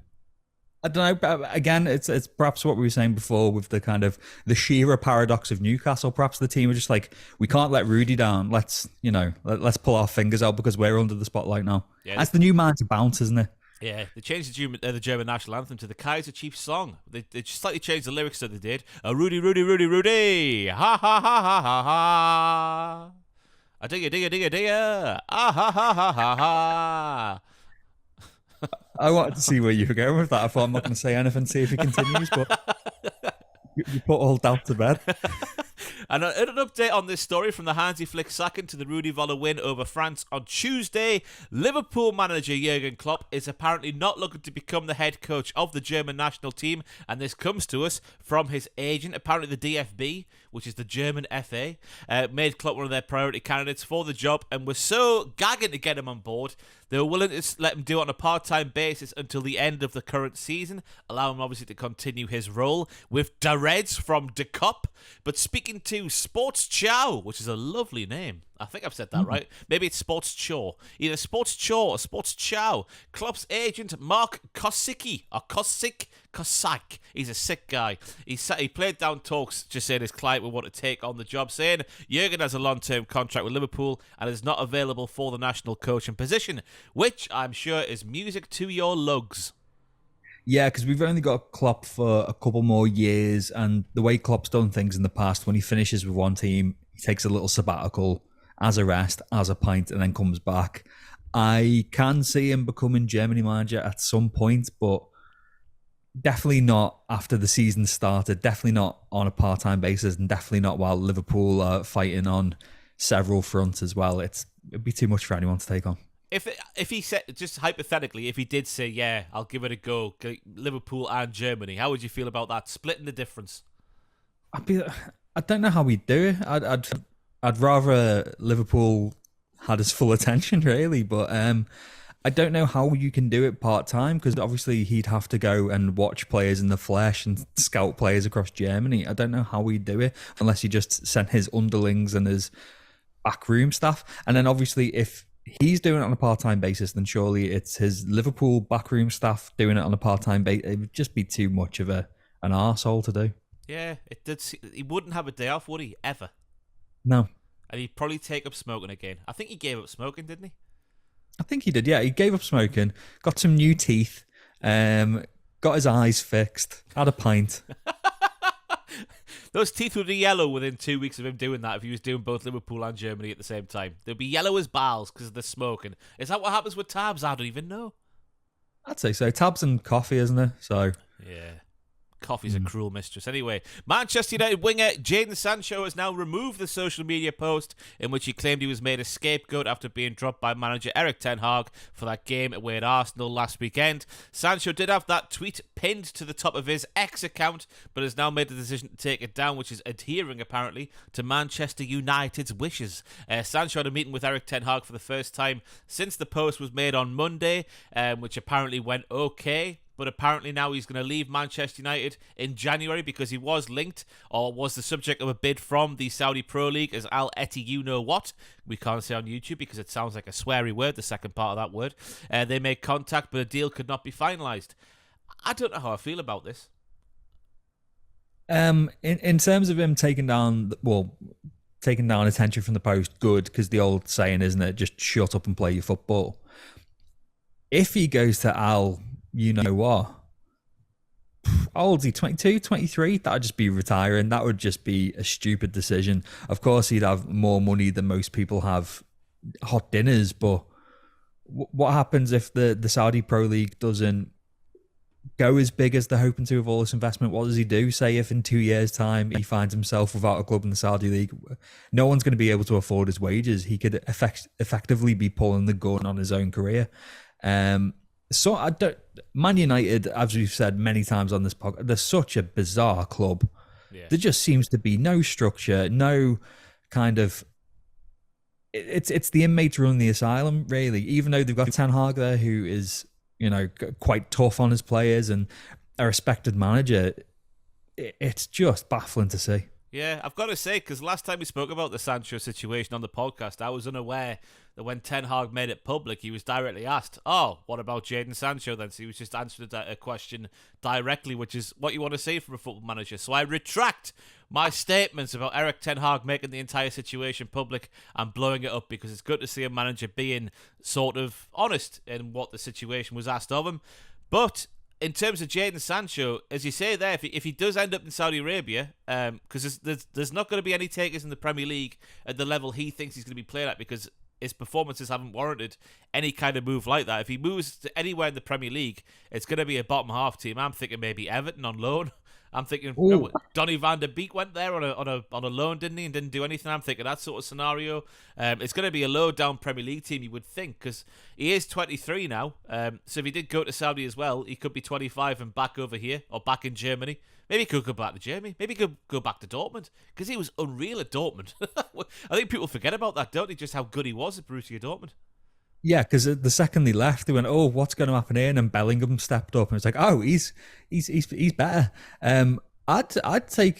I don't know, but again, it's perhaps what we were saying before with the kind of the Shearer paradox of Newcastle. Perhaps the team were just like, we can't let Rudy down. Let's pull our fingers out because we're under the spotlight now. Yeah, that's the new man to bounce, isn't it? Yeah, they changed the German national anthem to the Kaiser Chiefs song. They slightly changed the lyrics that they did. Rudy, Rudy, Rudy, Rudy. Ha, ha, ha, ha, ha, ha. A digga, digga, digga, digga. Ah, ha, ha, ha, ha, ha. I wanted to see where you were going with that. I thought I'm not going to say anything, see if he continues, but you put all doubt to bed. And an update on this story from the Hansi Flick sacking to the Rudi Völler win over France on Tuesday. Liverpool manager Jurgen Klopp is apparently not looking to become the head coach of the German national team, and this comes to us from his agent. Apparently the DFB, which is the German FA, made Klopp one of their priority candidates for the job and was so gagging to get him on board, they were willing to let him do it on a part-time basis until the end of the current season, allow him obviously to continue his role with the Reds from De Kop. But speaking to Sports Chow, which is a lovely name, I think I've said that right. Maybe it's Sports Chow. Either Sports Chow or Sports Chow. Klopp's agent, Mark Kosicki, or Cossack. He's a sick guy. He played down talks, just saying his client would want to take on the job, saying Jurgen has a long-term contract with Liverpool and is not available for the national coaching position, which I'm sure is music to your lugs. Yeah, because we've only got Klopp for a couple more years, and the way Klopp's done things in the past, when he finishes with one team, he takes a little sabbatical, as a rest, as a pint, and then comes back. I can see him becoming Germany manager at some point, but definitely not after the season started, definitely not on a part-time basis, and definitely not while Liverpool are fighting on several fronts as well. It'd be too much for anyone to take on. If he said, just hypothetically, if he did say, yeah, I'll give it a go, Liverpool and Germany, how would you feel about that? Splitting the difference? I don't know how we'd do it. I'd rather Liverpool had his full attention, really, but I don't know how you can do it part-time, because obviously he'd have to go and watch players in the flesh and scout players across Germany. I don't know how he'd do it unless he just sent his underlings and his backroom staff. And then obviously if he's doing it on a part-time basis, then surely it's his Liverpool backroom staff doing it on a part-time basis. It would just be too much of an arsehole to do. Yeah, it did. He wouldn't have a day off, would he? Ever. No. And he'd probably take up smoking again. I think he gave up smoking, didn't he? I think he did, yeah. He gave up smoking, got some new teeth, got his eyes fixed, had a pint. Those teeth would be yellow within 2 weeks of him doing that if he was doing both Liverpool and Germany at the same time. They'd be yellow as bowels because of the smoking. Is that what happens with tabs? I don't even know. I'd say so. Tabs and coffee, isn't it? So yeah. Coffee's a cruel mistress. Anyway, Manchester United winger Jadon Sancho has now removed the social media post in which he claimed he was made a scapegoat after being dropped by manager Erik ten Hag for that game away at Arsenal last weekend. Sancho did have that tweet pinned to the top of his X account, but has now made the decision to take it down, which is adhering, apparently, to Manchester United's wishes. Sancho had a meeting with Erik ten Hag for the first time since the post was made on Monday, which apparently went okay. But apparently now he's going to leave Manchester United in January because he was linked or was the subject of a bid from the Saudi Pro League as Al Eti you know what. We can't say on YouTube because it sounds like a sweary word, the second part of that word. They made contact, but a deal could not be finalised. I don't know how I feel about this. In terms of him taking down attention from the post, good, because the old saying, isn't it, just shut up and play your football. If he goes to Al, you know what? How old is he? 22, 23? That would just be retiring. That would just be a stupid decision. Of course, he'd have more money than most people have hot dinners, but what happens if the Saudi Pro League doesn't go as big as they're hoping to with all this investment? What does he do? Say if in 2 years' time he finds himself without a club in the Saudi League, no one's going to be able to afford his wages. He could effectively be pulling the gun on his own career. So Man United, as we've said many times on this podcast, they're such a bizarre club. Yeah. There just seems to be no structure, no kind of. It's the inmates running the asylum, really. Even though they've got Ten Hag there, who is quite tough on his players and a respected manager, it's just baffling to see. Yeah, I've got to say, because last time we spoke about the Sancho situation on the podcast, I was unaware that when Ten Hag made it public, he was directly asked, oh, what about Jadon Sancho then? So he was just answering a question directly, which is what you want to say from a football manager. So I retract my statements about Erik ten Hag making the entire situation public and blowing it up, because it's good to see a manager being sort of honest in what the situation was asked of him. But in terms of Jadon Sancho, as you say there, if he does end up in Saudi Arabia, because there's not going to be any takers in the Premier League at the level he thinks he's going to be playing at, because his performances haven't warranted any kind of move like that. If he moves to anywhere in the Premier League, it's going to be a bottom half team. I'm thinking maybe Everton on loan. I'm thinking Donny van der Beek went there on a loan, didn't he, and didn't do anything. I'm thinking that sort of scenario. It's going to be a low down Premier League team, you would think, because he is 23 now. So if he did go to Saudi as well, he could be 25 and back over here or back in Germany. Maybe he could go back to Germany. Maybe he could go back to Dortmund, because he was unreal at Dortmund. I think people forget about that, don't they? Just how good he was at Borussia Dortmund. Yeah, because the second they left, they went, "Oh, what's going to happen here?" And Bellingham stepped up, and it's like, "Oh, he's better." I'd take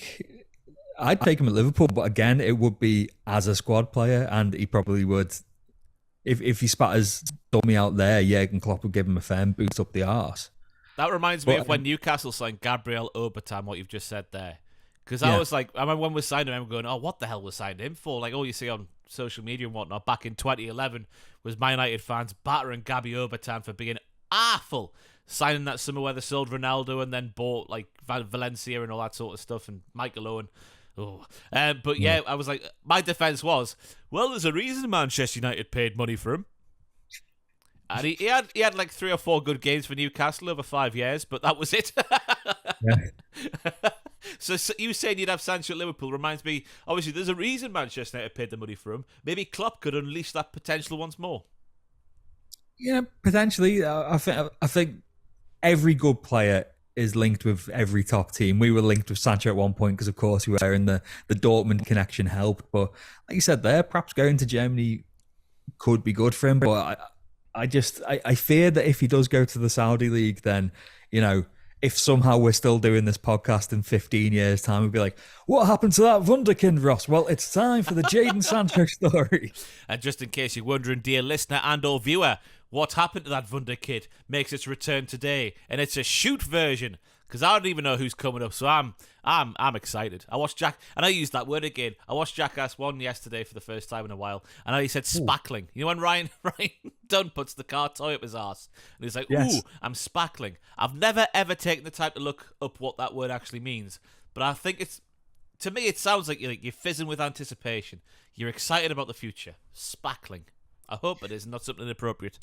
him at Liverpool, but again, it would be as a squad player, and he probably would. If he spat his dummy out there, Jurgen Klopp would give him a firm boot up the arse. That reminds me of when Newcastle signed Gabriel Obertan, what you've just said there. Because I was like, I remember when we signed him, I'm going, oh, what the hell was signed him for? Like, all you see on social media and whatnot back in 2011 was Man United fans battering Gabby Obertan for being awful, signing that summer where they sold Ronaldo and then bought like Valencia and all that sort of stuff, and Michael Owen. Oh, but yeah, I was like, my defense was, well, there's a reason Manchester United paid money for him. And he had like 3 or 4 good games for Newcastle over 5 years, but that was it. So you saying you'd have Sancho at Liverpool reminds me, obviously, there's a reason Manchester United paid the money for him. Maybe Klopp could unleash that potential once more. Yeah, potentially. I think every good player is linked with every top team. We were linked with Sancho at one point because, of course, we were in the Dortmund connection helped. But like you said there, perhaps going to Germany could be good for him. But I fear that if he does go to the Saudi League, then, if somehow we're still doing this podcast in 15 years' time, we'd be like, what happened to that wunderkind, Ross? Well, it's time for the Jadon Sancho story. And just in case you're wondering, dear listener and or viewer, what happened to that wunderkid makes its return today, and it's a shoot version, because I don't even know who's coming up, so I'm excited. I watched and I used that word again. I watched Jackass 1 yesterday for the first time in a while, and I said spackling. You know when Ryan Dunn puts the car toy up his arse, and he's like, yes. Ooh, I'm spackling. I've never ever taken the time to look up what that word actually means, but I think to me it sounds like you're fizzing with anticipation. You're excited about the future. Spackling. I hope it is not something inappropriate.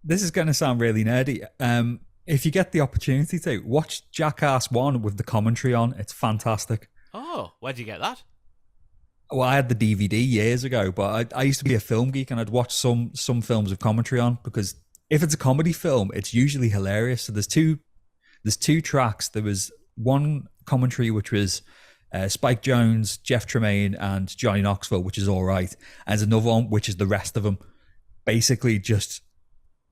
This is going to sound really nerdy. if you get the opportunity to watch Jackass 1 with the commentary on, it's fantastic. Oh, where'd you get that? Well, I had the DVD years ago, but I used to be a film geek and I'd watch some films with commentary on because if it's a comedy film, it's usually hilarious. So there's two tracks. There was one commentary which was Spike Jonze, Jeff Tremaine, and Johnny Knoxville, which is all right. And there's another one which is the rest of them, basically just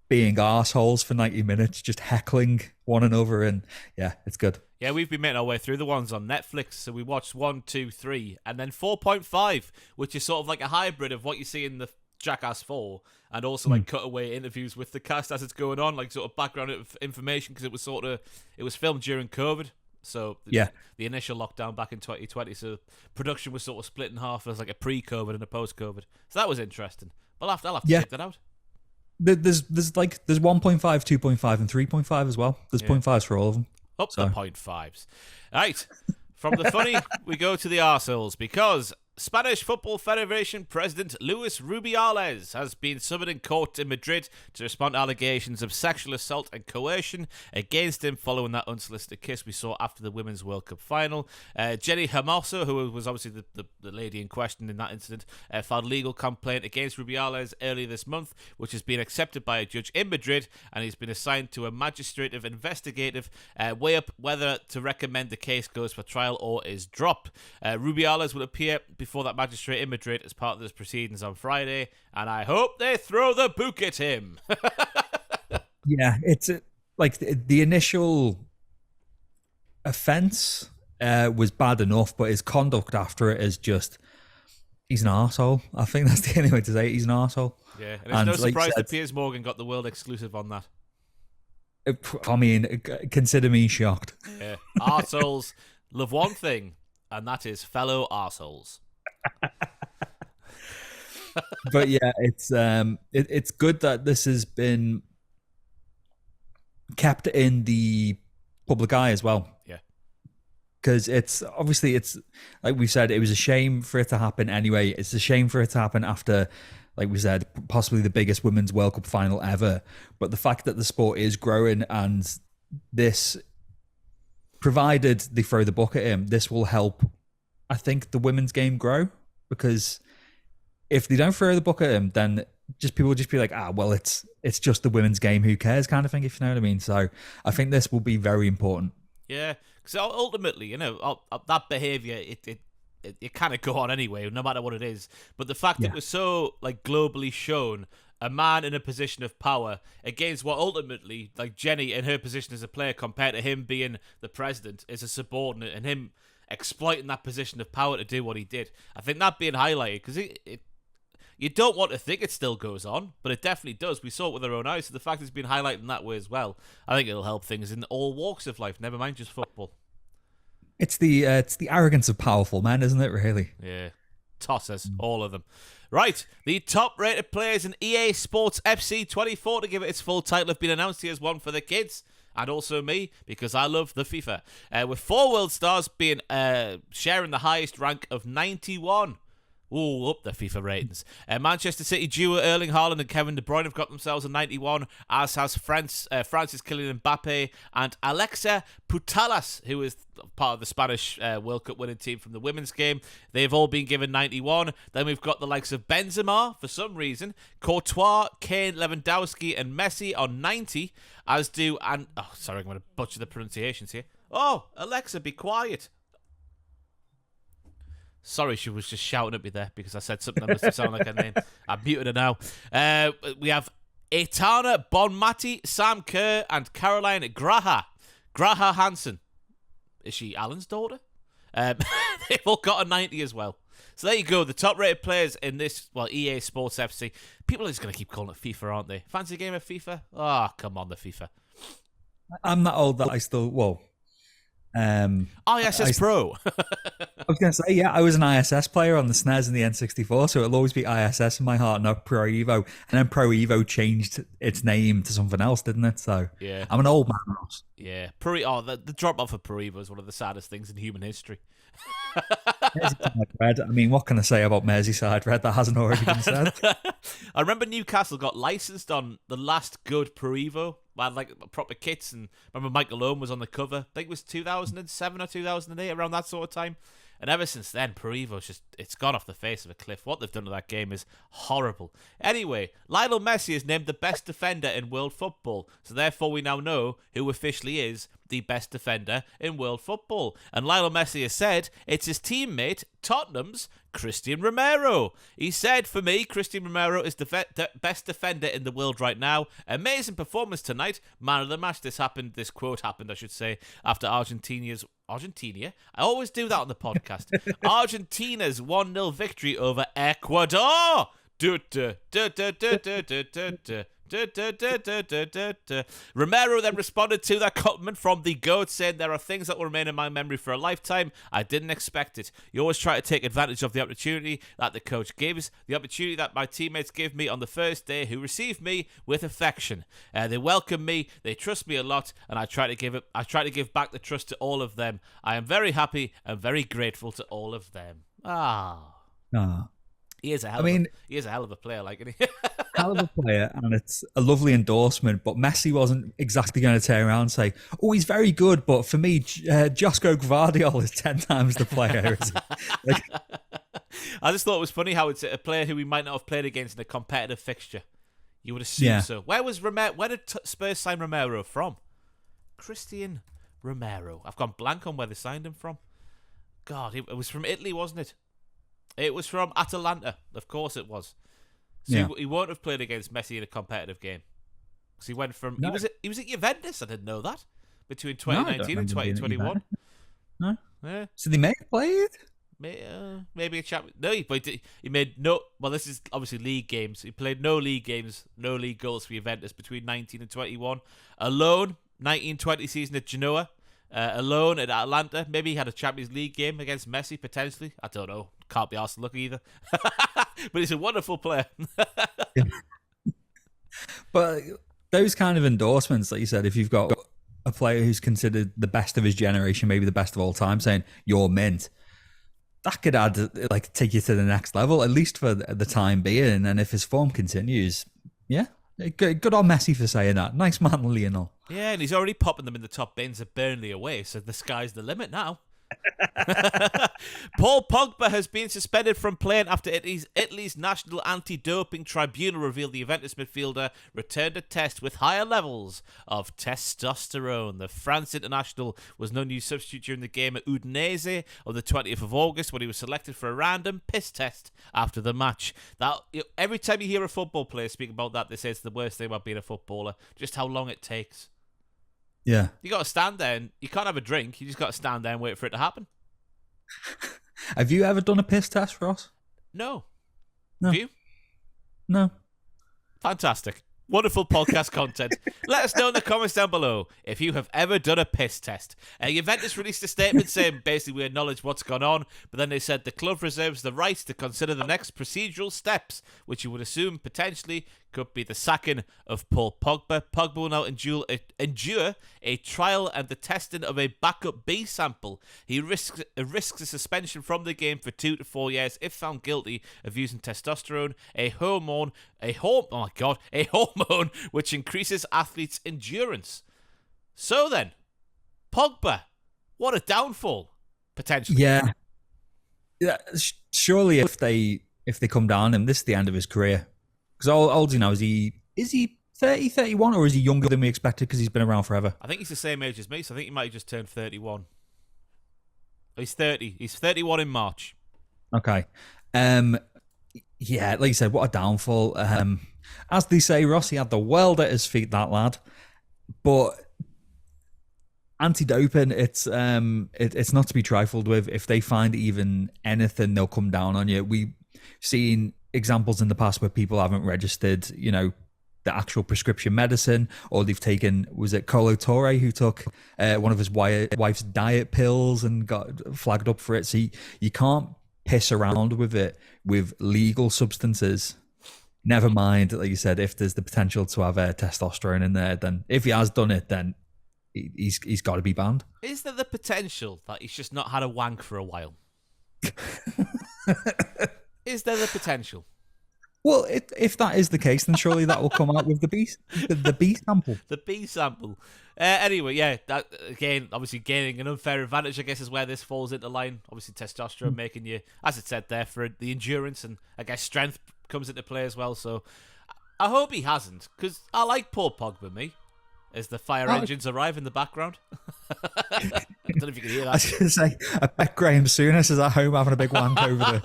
being arseholes for 90 minutes, just heckling one another, and yeah, it's good. Yeah, we've been making our way through the ones on Netflix. So we watched 1, 2, 3, and then 4.5, which is sort of like a hybrid of what you see in the Jackass 4, and also like cutaway interviews with the cast as it's going on, like sort of background information, because it was filmed during COVID. So yeah, the initial lockdown back in 2020. So production was sort of split in half as like a pre-COVID and a post-COVID. So that was interesting. But I'll have to check that out. There's 1.5, 2.5, and 3.5 as well. There's 0.5s for all of them. Up the 0.5s. Right. From the funny, we go to the arseholes, because Spanish Football Federation President Luis Rubiales has been summoned in court in Madrid to respond to allegations of sexual assault and coercion against him following that unsolicited kiss we saw after the Women's World Cup final. Jenny Hermoso, who was obviously the lady in question in that incident, filed a legal complaint against Rubiales earlier this month, which has been accepted by a judge in Madrid, and he's been assigned to a magistrative investigative weigh up whether to recommend the case goes for trial or is dropped. Rubiales will appear before that magistrate in Madrid as part of those proceedings on Friday, and I hope they throw the book at him. Yeah, it's like the initial offence was bad enough, but his conduct after it is just, he's an arsehole. I think that's the only way to say it. He's an arsehole. Yeah, and it's no surprise that Piers Morgan got the world exclusive on that. I mean, consider me shocked. Yeah, arseholes love one thing, and that is fellow arseholes. But yeah, it's good that this has been kept in the public eye as well. Yeah, because it's like we said, it was a shame for it to happen anyway. It's a shame for it to happen after, like we said, possibly the biggest Women's World Cup final ever. But the fact that the sport is growing, and this, provided they throw the book at him, this will help, I think, the women's game grow. Because if they don't throw the book at him, then people will just be like, well, it's just the women's game, who cares, kind of thing, if you know what I mean. So I think this will be very important. Yeah, because ultimately, that behaviour, it kind of go on anyway, no matter what it is. But the fact that it was so like globally shown, a man in a position of power against what ultimately, like Jenny in her position as a player compared to him being the president, is a subordinate, and him exploiting that position of power to do what he did. I think that being highlighted, because you don't want to think it still goes on, but it definitely does. We saw it with our own eyes. So the fact it's been highlighted in that way as well, I think it'll help things in all walks of life, never mind just football. It's the arrogance of powerful men, isn't it, really? Yeah. Tossers, all of them. Right, the top-rated players in EA Sports FC 24, to give it its full title, have been announced. Here's one for the kids, and also me, because I love the FIFA. With 4 world stars being sharing the highest rank of 91. Ooh, up the FIFA ratings. Manchester City duo Erling Haaland and Kevin De Bruyne have got themselves a 91, as has France's Kylian Mbappé and Alexa Putellas, who is part of the Spanish World Cup winning team from the women's game. They've all been given 91. Then we've got the likes of Benzema, for some reason, Courtois, Kane, Lewandowski and Messi on 90, as do, and, sorry, I'm going to butcher the pronunciations here. Oh, Alexa, be quiet. Sorry, she was just shouting at me there because I said something that must have sounded like her name. I've muted her now. We have Aitana Bonmati, Sam Kerr, and Caroline Graha Hansen. Is she Alan's daughter? They've all got a 90 as well. So there you go. The top-rated players in this, EA Sports FC. People are just going to keep calling it FIFA, aren't they? Fancy a game of FIFA? Oh, come on, the FIFA. I'm that old that I still, ISS Pro. I was going to say, yeah, I was an ISS player on the SNES and the N64, so it'll always be ISS in my heart, not Pro Evo. And then Pro Evo changed its name to something else, didn't it? So yeah, I'm an old man, Ross. Yeah, the drop-off of Pro Evo is one of the saddest things in human history. Merseyside Red. I mean, what can I say about Merseyside Red that hasn't already been said? I remember Newcastle got licensed on the last good Pro Evo had like proper kits, and I remember Michael Owen was on the cover. I think it was 2007 or 2008, around that sort of time. And ever since then, Pro Evo's it's gone off the face of a cliff. What they've done to that game is horrible. Anyway, Lionel Messi is named the best defender in world football. So therefore, we now know who officially is the best defender in world football. And Lionel Messi has said it's his teammate, Tottenham's Christian Romero. He said, for me, Christian Romero is the best defender in the world right now. Amazing performance tonight. Man of the match. This quote happened, I should say, after Argentina? I always do that on the podcast. Argentina's 1-0 victory over Ecuador. Romero then responded to that compliment from the GOAT, saying there are things that will remain in my memory for a lifetime. I didn't expect it. You always try to take advantage of the opportunity that the coach gives, the opportunity that my teammates give me on the first day, who receive me with affection. They welcome me, they trust me a lot, and I try to give back the trust to all of them. I am very happy and very grateful to all of them. He is a hell of a player, like, isn't he? Hell of a player, and it's a lovely endorsement. But Messi wasn't exactly going to turn around and say, "Oh, he's very good," but for me, Josko Gvardiol is 10 times the player. Like, I just thought it was funny how it's a player who we might not have played against in a competitive fixture. You would assume so. Where did Spurs sign Romero from? Christian Romero. I've gone blank on where they signed him from. God, it was from Italy, wasn't it? It was from Atalanta. Of course it was. So he won't have played against Messi in a competitive game. Because he went from... No. He was at Juventus. I didn't know that. Between 2019 and 2021. No. Yeah. So they may have played? Maybe a champion. No, he made no... Well, this is obviously league games. He played no league games, no league goals for Juventus between 19 and 21. Alone, 19-20 season at Genoa. Alone at Atalanta. Maybe he had a Champions League game against Messi, potentially. I don't know. Can't be asked to look either. But he's a wonderful player. But those kind of endorsements, like you said, if you've got a player who's considered the best of his generation, maybe the best of all time, saying you're mint, that could take you to the next level, at least for the time being. And if his form continues, good on Messi for saying that. Nice man, Lionel. Yeah, and he's already popping them in the top bins at Burnley away, so the sky's the limit now. Paul Pogba has been suspended from playing after Italy's National Anti-Doping Tribunal revealed the Juventus midfielder returned a test with higher levels of testosterone. The France international was no new substitute during the game at Udinese on the 20th of August when he was selected for a random piss test after the match. Every time you hear a football player speak about that, they say it's the worst thing about being a footballer, just how long it takes. Yeah. You got to stand there and you can't have a drink. You just got to stand there and wait for it to happen. Have you ever done a piss test, Ross? No. No. Have you? No. Fantastic. Wonderful podcast content. Let us know in the comments down below if you have ever done a piss test. Juventus released a statement saying basically we acknowledge what's gone on, but then they said the club reserves the right to consider the next procedural steps, which you would assume potentially could be the sacking of Paul Pogba. Pogba will now endure a trial and the testing of a backup B sample. He risks a suspension from the game for 2 to 4 years if found guilty of using testosterone, a hormone which increases athletes' endurance. So then, Pogba, what a downfall, potentially. Yeah. Surely if they come down and this is the end of his career. Because how old is he now? Is he 30, 31, or is he younger than we expected because he's been around forever? I think he's the same age as me, so I think he might have just turned 31. He's 30. He's 31 in March. Okay. Yeah, like you said, what a downfall. As they say, Ross, he had the world at his feet, that lad. But anti-doping, it's not to be trifled with. If they find even anything, they'll come down on you. We've seen examples in the past where people haven't registered, the actual prescription medicine, or they've taken, was it Colo Torre who took one of his wife's diet pills and got flagged up for it? So you can't piss around with it with legal substances. Never mind, like you said, if there's the potential to have testosterone in there, then if he has done it, then he's got to be banned. Is there the potential that he's just not had a wank for a while? Is there the potential? Well, if that is the case, then surely that will come out with the B sample. The B sample. Anyway, yeah, that again, obviously gaining an unfair advantage, I guess, is where this falls into line. Obviously, testosterone making you, as it said there, for the endurance, and I guess strength comes into play as well. So I hope he hasn't, because I like Paul Pogba, me, as the fire engines arrive in the background. I don't know if you can hear that. I was going to say, I bet Graham Souness is at home having a big wank over there.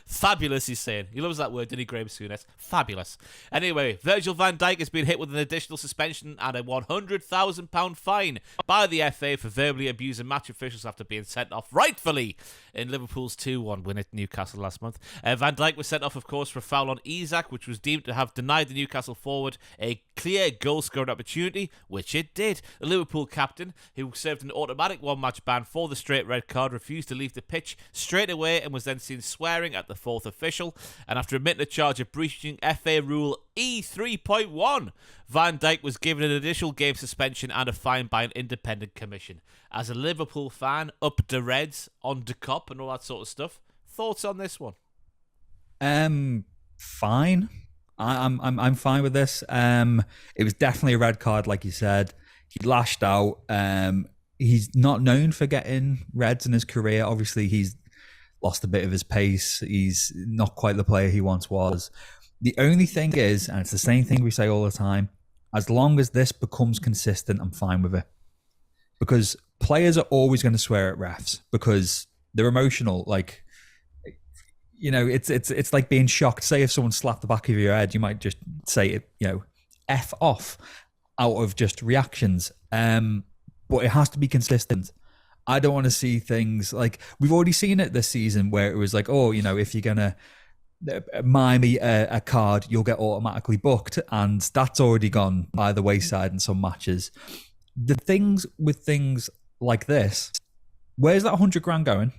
Fabulous, he's saying. He loves that word, didn't he, Graham Souness? Fabulous. Anyway, Virgil van Dijk has been hit with an additional suspension and a £100,000 fine by the FA for verbally abusing match officials after being sent off rightfully in Liverpool's 2-1 win at Newcastle last month. Van Dijk was sent off, of course, for a foul on Isak, which was deemed to have denied the Newcastle forward a clear goal-scoring opportunity, which it did. The Liverpool captain, who served an automatic one-match ban for the straight red card, refused to leave the pitch straight away and was then seen swearing at the fourth official. And after admitting a charge of breaching FA Rule E3.1, Van Dijk was given an additional game suspension and a fine by an independent commission. As a Liverpool fan, up the Reds, on the cop and all that sort of stuff. Thoughts on this one? Fine. I'm fine with this. It was definitely a red card, like you said. He lashed out. He's not known for getting reds in his career. Obviously, he's lost a bit of his pace. He's not quite the player he once was. The only thing is, and it's the same thing we say all the time, as long as this becomes consistent, I'm fine with it. Because players are always going to swear at refs because they're emotional. Like, you know, it's like being shocked. Say if someone slapped the back of your head, you might just say it, you know, F off out of just reactions. But it has to be consistent. I don't want to see things like we've already seen it this season where it was like, oh, you know, if you're going to mime a card, you'll get automatically booked. And that's already gone by the wayside in some matches. The things with things like this, where's that 100 grand going?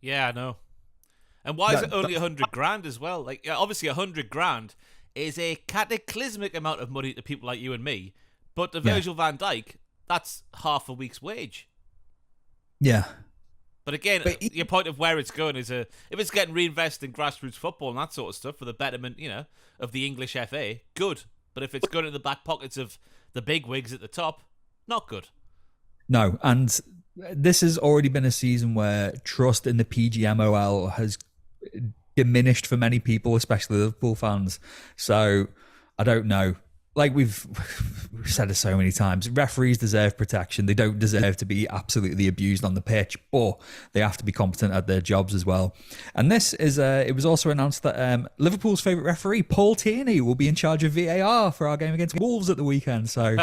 Yeah, I know. And why is it only 100 grand as well? Like, obviously 100 grand is a cataclysmic amount of money to people like you and me. But to Virgil van Dijk, that's half a week's wage. Yeah. But again, your point of where it's going is if it's getting reinvested in grassroots football and that sort of stuff for the betterment, you know, of the English FA, good. But if it's going in the back pockets of the big wigs at the top, not good. No, and this has already been a season where trust in the PGMOL has diminished for many people, especially Liverpool fans. So I don't know. Like we've said it so many times, referees deserve protection. They don't deserve to be absolutely abused on the pitch, but they have to be competent at their jobs as well. And this is, it was also announced that Liverpool's favourite referee, Paul Tierney, will be in charge of VAR for our game against Wolves at the weekend. So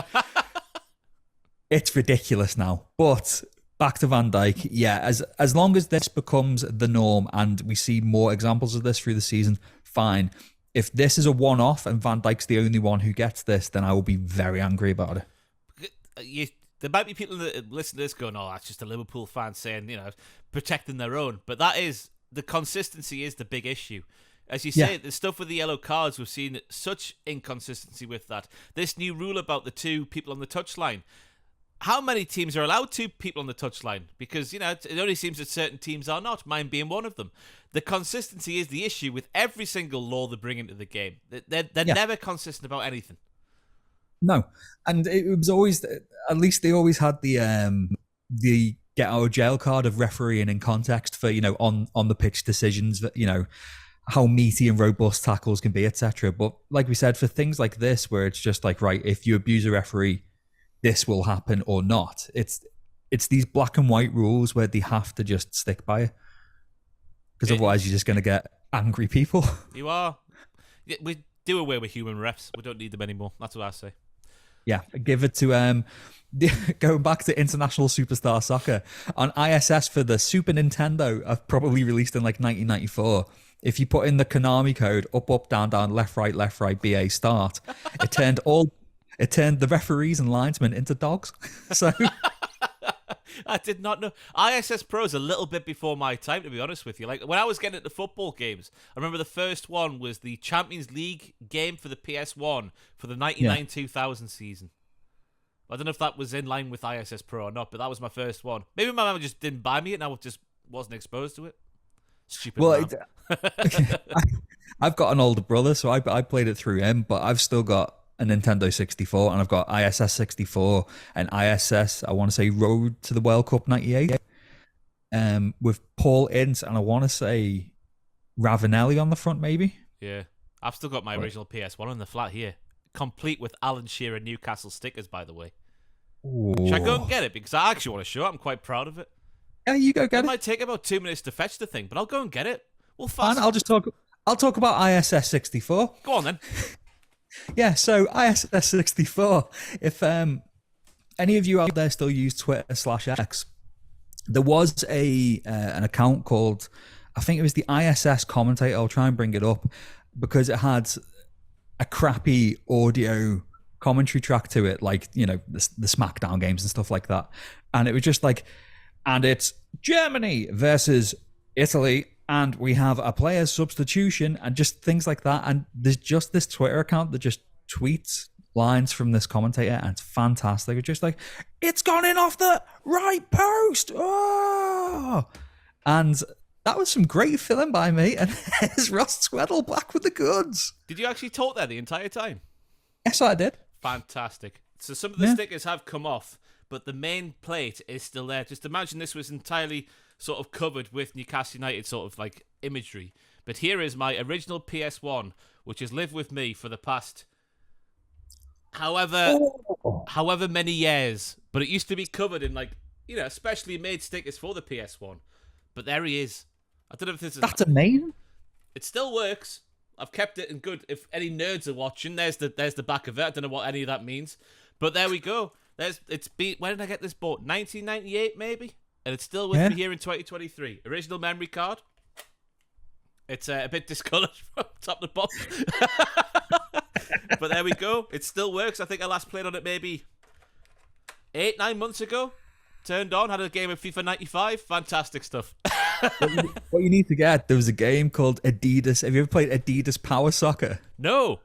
it's ridiculous now. But back to Van Dijk, yeah, as long as this becomes the norm and we see more examples of this through the season, fine. If this is a one-off and Van Dijk's the only one who gets this, then I will be very angry about it. There might be people that listen to this going, oh, that's just a Liverpool fan saying, you know, protecting their own. But that is, the consistency is the big issue. As you say, the stuff with the yellow cards, we've seen such inconsistency with that. This new rule about the two people on the touchline. How many teams are allowed two people on the touchline? Because, you know, it only seems that certain teams are not, mine being one of them. The consistency is the issue with every single law they bring into the game. They're never consistent about anything. No. And it was always, at least they always had the get out of jail card of refereeing in context for, you know, on the pitch decisions, that, you know, how meaty and robust tackles can be, etc. But like we said, for things like this, where it's just like, right, if you abuse a referee, this will happen or not. It's these black and white rules where they have to just stick by it. Because otherwise you're just going to get angry people. You are. We do away with human refs. We don't need them anymore. That's what I say. Yeah, give it to going back to International Superstar Soccer on ISS for the Super Nintendo. I've probably released in like 1994. If you put in the Konami code up, down, left, right, BA start, it turned the referees and linesmen into dogs. So I did not know. ISS Pro is a little bit before my time, to be honest with you. Like, when I was getting into football games, I remember the first one was the Champions League game for the PS1 for the 99-2000 season. I don't know if that was in line with ISS Pro or not, but that was my first one. Maybe my mum just didn't buy me it and I just wasn't exposed to it. Stupid Well, man. I've got an older brother, so I played it through him, but I've still got a Nintendo 64, and I've got ISS 64 and ISS, I want to say Road to the World Cup 98, with Paul Ince, and I want to say Ravanelli on the front, maybe. Yeah. I've still got my original PS1 in the flat here. Complete with Alan Shearer Newcastle stickers, by the way. Ooh. Should I go and get it? Because I actually want to show it. I'm quite proud of it. Yeah, you go get It it. might take about 2 minutes to fetch the thing, but I'll go and get it. We'll Fine, fast. I'll talk about ISS 64. Go on then. Yeah, so ISS 64. If any of you out there still use Twitter/X, there was an account called, I think it was the ISS Commentator. I'll try and bring it up because it had a crappy audio commentary track to it, like, you know, the SmackDown games and stuff like that. And it was just like, and it's Germany versus Italy, and we have a player's substitution, and just things like that. And there's just this Twitter account that just tweets lines from this commentator, and it's fantastic. It's just like, it's gone in off the right post. Oh! And that was some great filling by me. And there's Ross Tweddell back with the goods. Did you actually talk there the entire time? Yes, I did. Fantastic. So some of the stickers have come off, but the main plate is still there. Just imagine this was entirely sort of covered with Newcastle United sort of like imagery. But here is my original PS1, which has lived with me for the past however many years. But it used to be covered in, like, you know, specially made stickers for the PS1. But there he is. I don't know if this is... That's amazing. It still works. I've kept it in good. If any nerds are watching, there's the back of it. I don't know what any of that means. But there we go. When did I get this bought? 1998 maybe? And it's still with me here in 2023. Original memory card. It's a bit discoloured from top to bottom. But there we go. It still works. I think I last played on it maybe 8-9 months ago. Turned on, had a game of FIFA 95. Fantastic stuff. What you need to get, there was a game called Adidas. Have you ever played Adidas Power Soccer? No.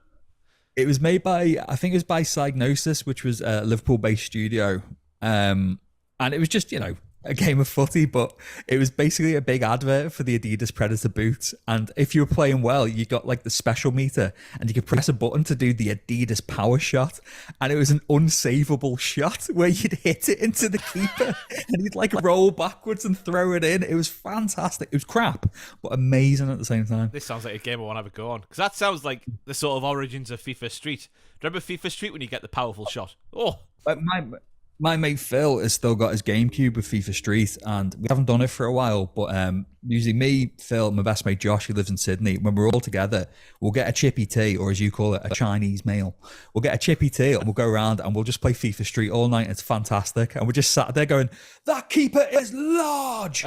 It was made by, I think it was by Psygnosis, which was a Liverpool-based studio. And it was just, you know, a game of footy, but it was basically a big advert for the Adidas Predator boots. And if you were playing well, you got like the special meter, and you could press a button to do the Adidas power shot. And it was an unsavable shot where you'd hit it into the keeper and he'd like roll backwards and throw it in. It was fantastic. It was crap, but amazing at the same time. This sounds like a game I want to have a go on. Because that sounds like the sort of origins of FIFA Street. Do you remember FIFA Street when you get the powerful shot? Oh. My mate Phil has still got his GameCube with FIFA Street, and we haven't done it for a while. But usually me, Phil, my best mate Josh, who lives in Sydney, when we're all together, we'll get a chippy tea, or as you call it, a Chinese meal. We'll get a chippy tea and we'll go around and we'll just play FIFA Street all night. It's fantastic. And we're just sat there going, that keeper is large.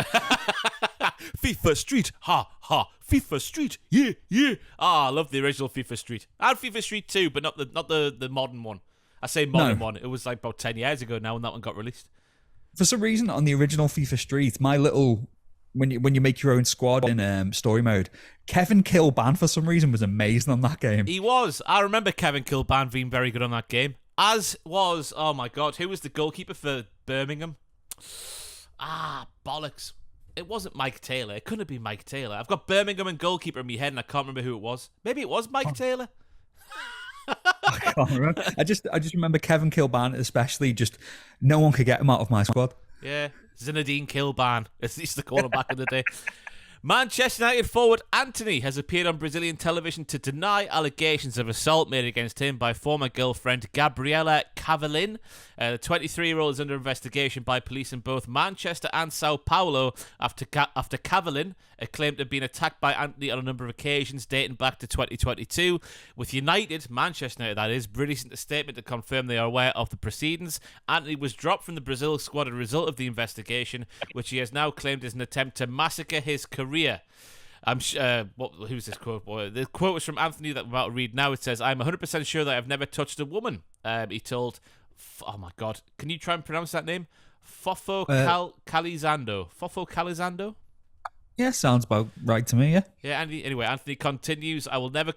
FIFA Street, ha, ha. FIFA Street, yeah, yeah. I love the original FIFA Street. I had FIFA Street 2, but not the modern one. I say modern one. It was like about 10 years ago now when that one got released. For some reason, on the original FIFA Street, my little... When you make your own squad in story mode, Kevin Kilban, for some reason, was amazing on that game. He was. I remember Kevin Kilban being very good on that game. As was... Oh, my God. Who was the goalkeeper for Birmingham? Bollocks. It wasn't Mike Taylor. It couldn't have been Mike Taylor. I've got Birmingham and goalkeeper in my head and I can't remember who it was. Maybe it was Mike Taylor. I can't remember. I just remember Kevin Kilban, especially. Just no one could get him out of my squad. Yeah, Zinedine Kilban, as he used to call him back in the day. Manchester United forward Anthony has appeared on Brazilian television to deny allegations of assault made against him by former girlfriend Gabriela Cavallin. The 23-year-old is under investigation by police in both Manchester and Sao Paulo after Cavallin claimed to have been attacked by Anthony on a number of occasions dating back to 2022. With Manchester United that is, releasing a statement to confirm they are aware of the proceedings. Anthony was dropped from the Brazil squad as a result of the investigation, which he has now claimed is an attempt to massacre his career. Who's this quote? Boy, the quote was from Anthony that I'm about to read now. It says, "I'm 100% sure that I've never touched a woman." He told, oh my God, can you try and pronounce that name? Fofo Calizando. Fofo Calizando? Yeah, sounds about right to me, yeah. Yeah, anyway, Anthony continues, I will never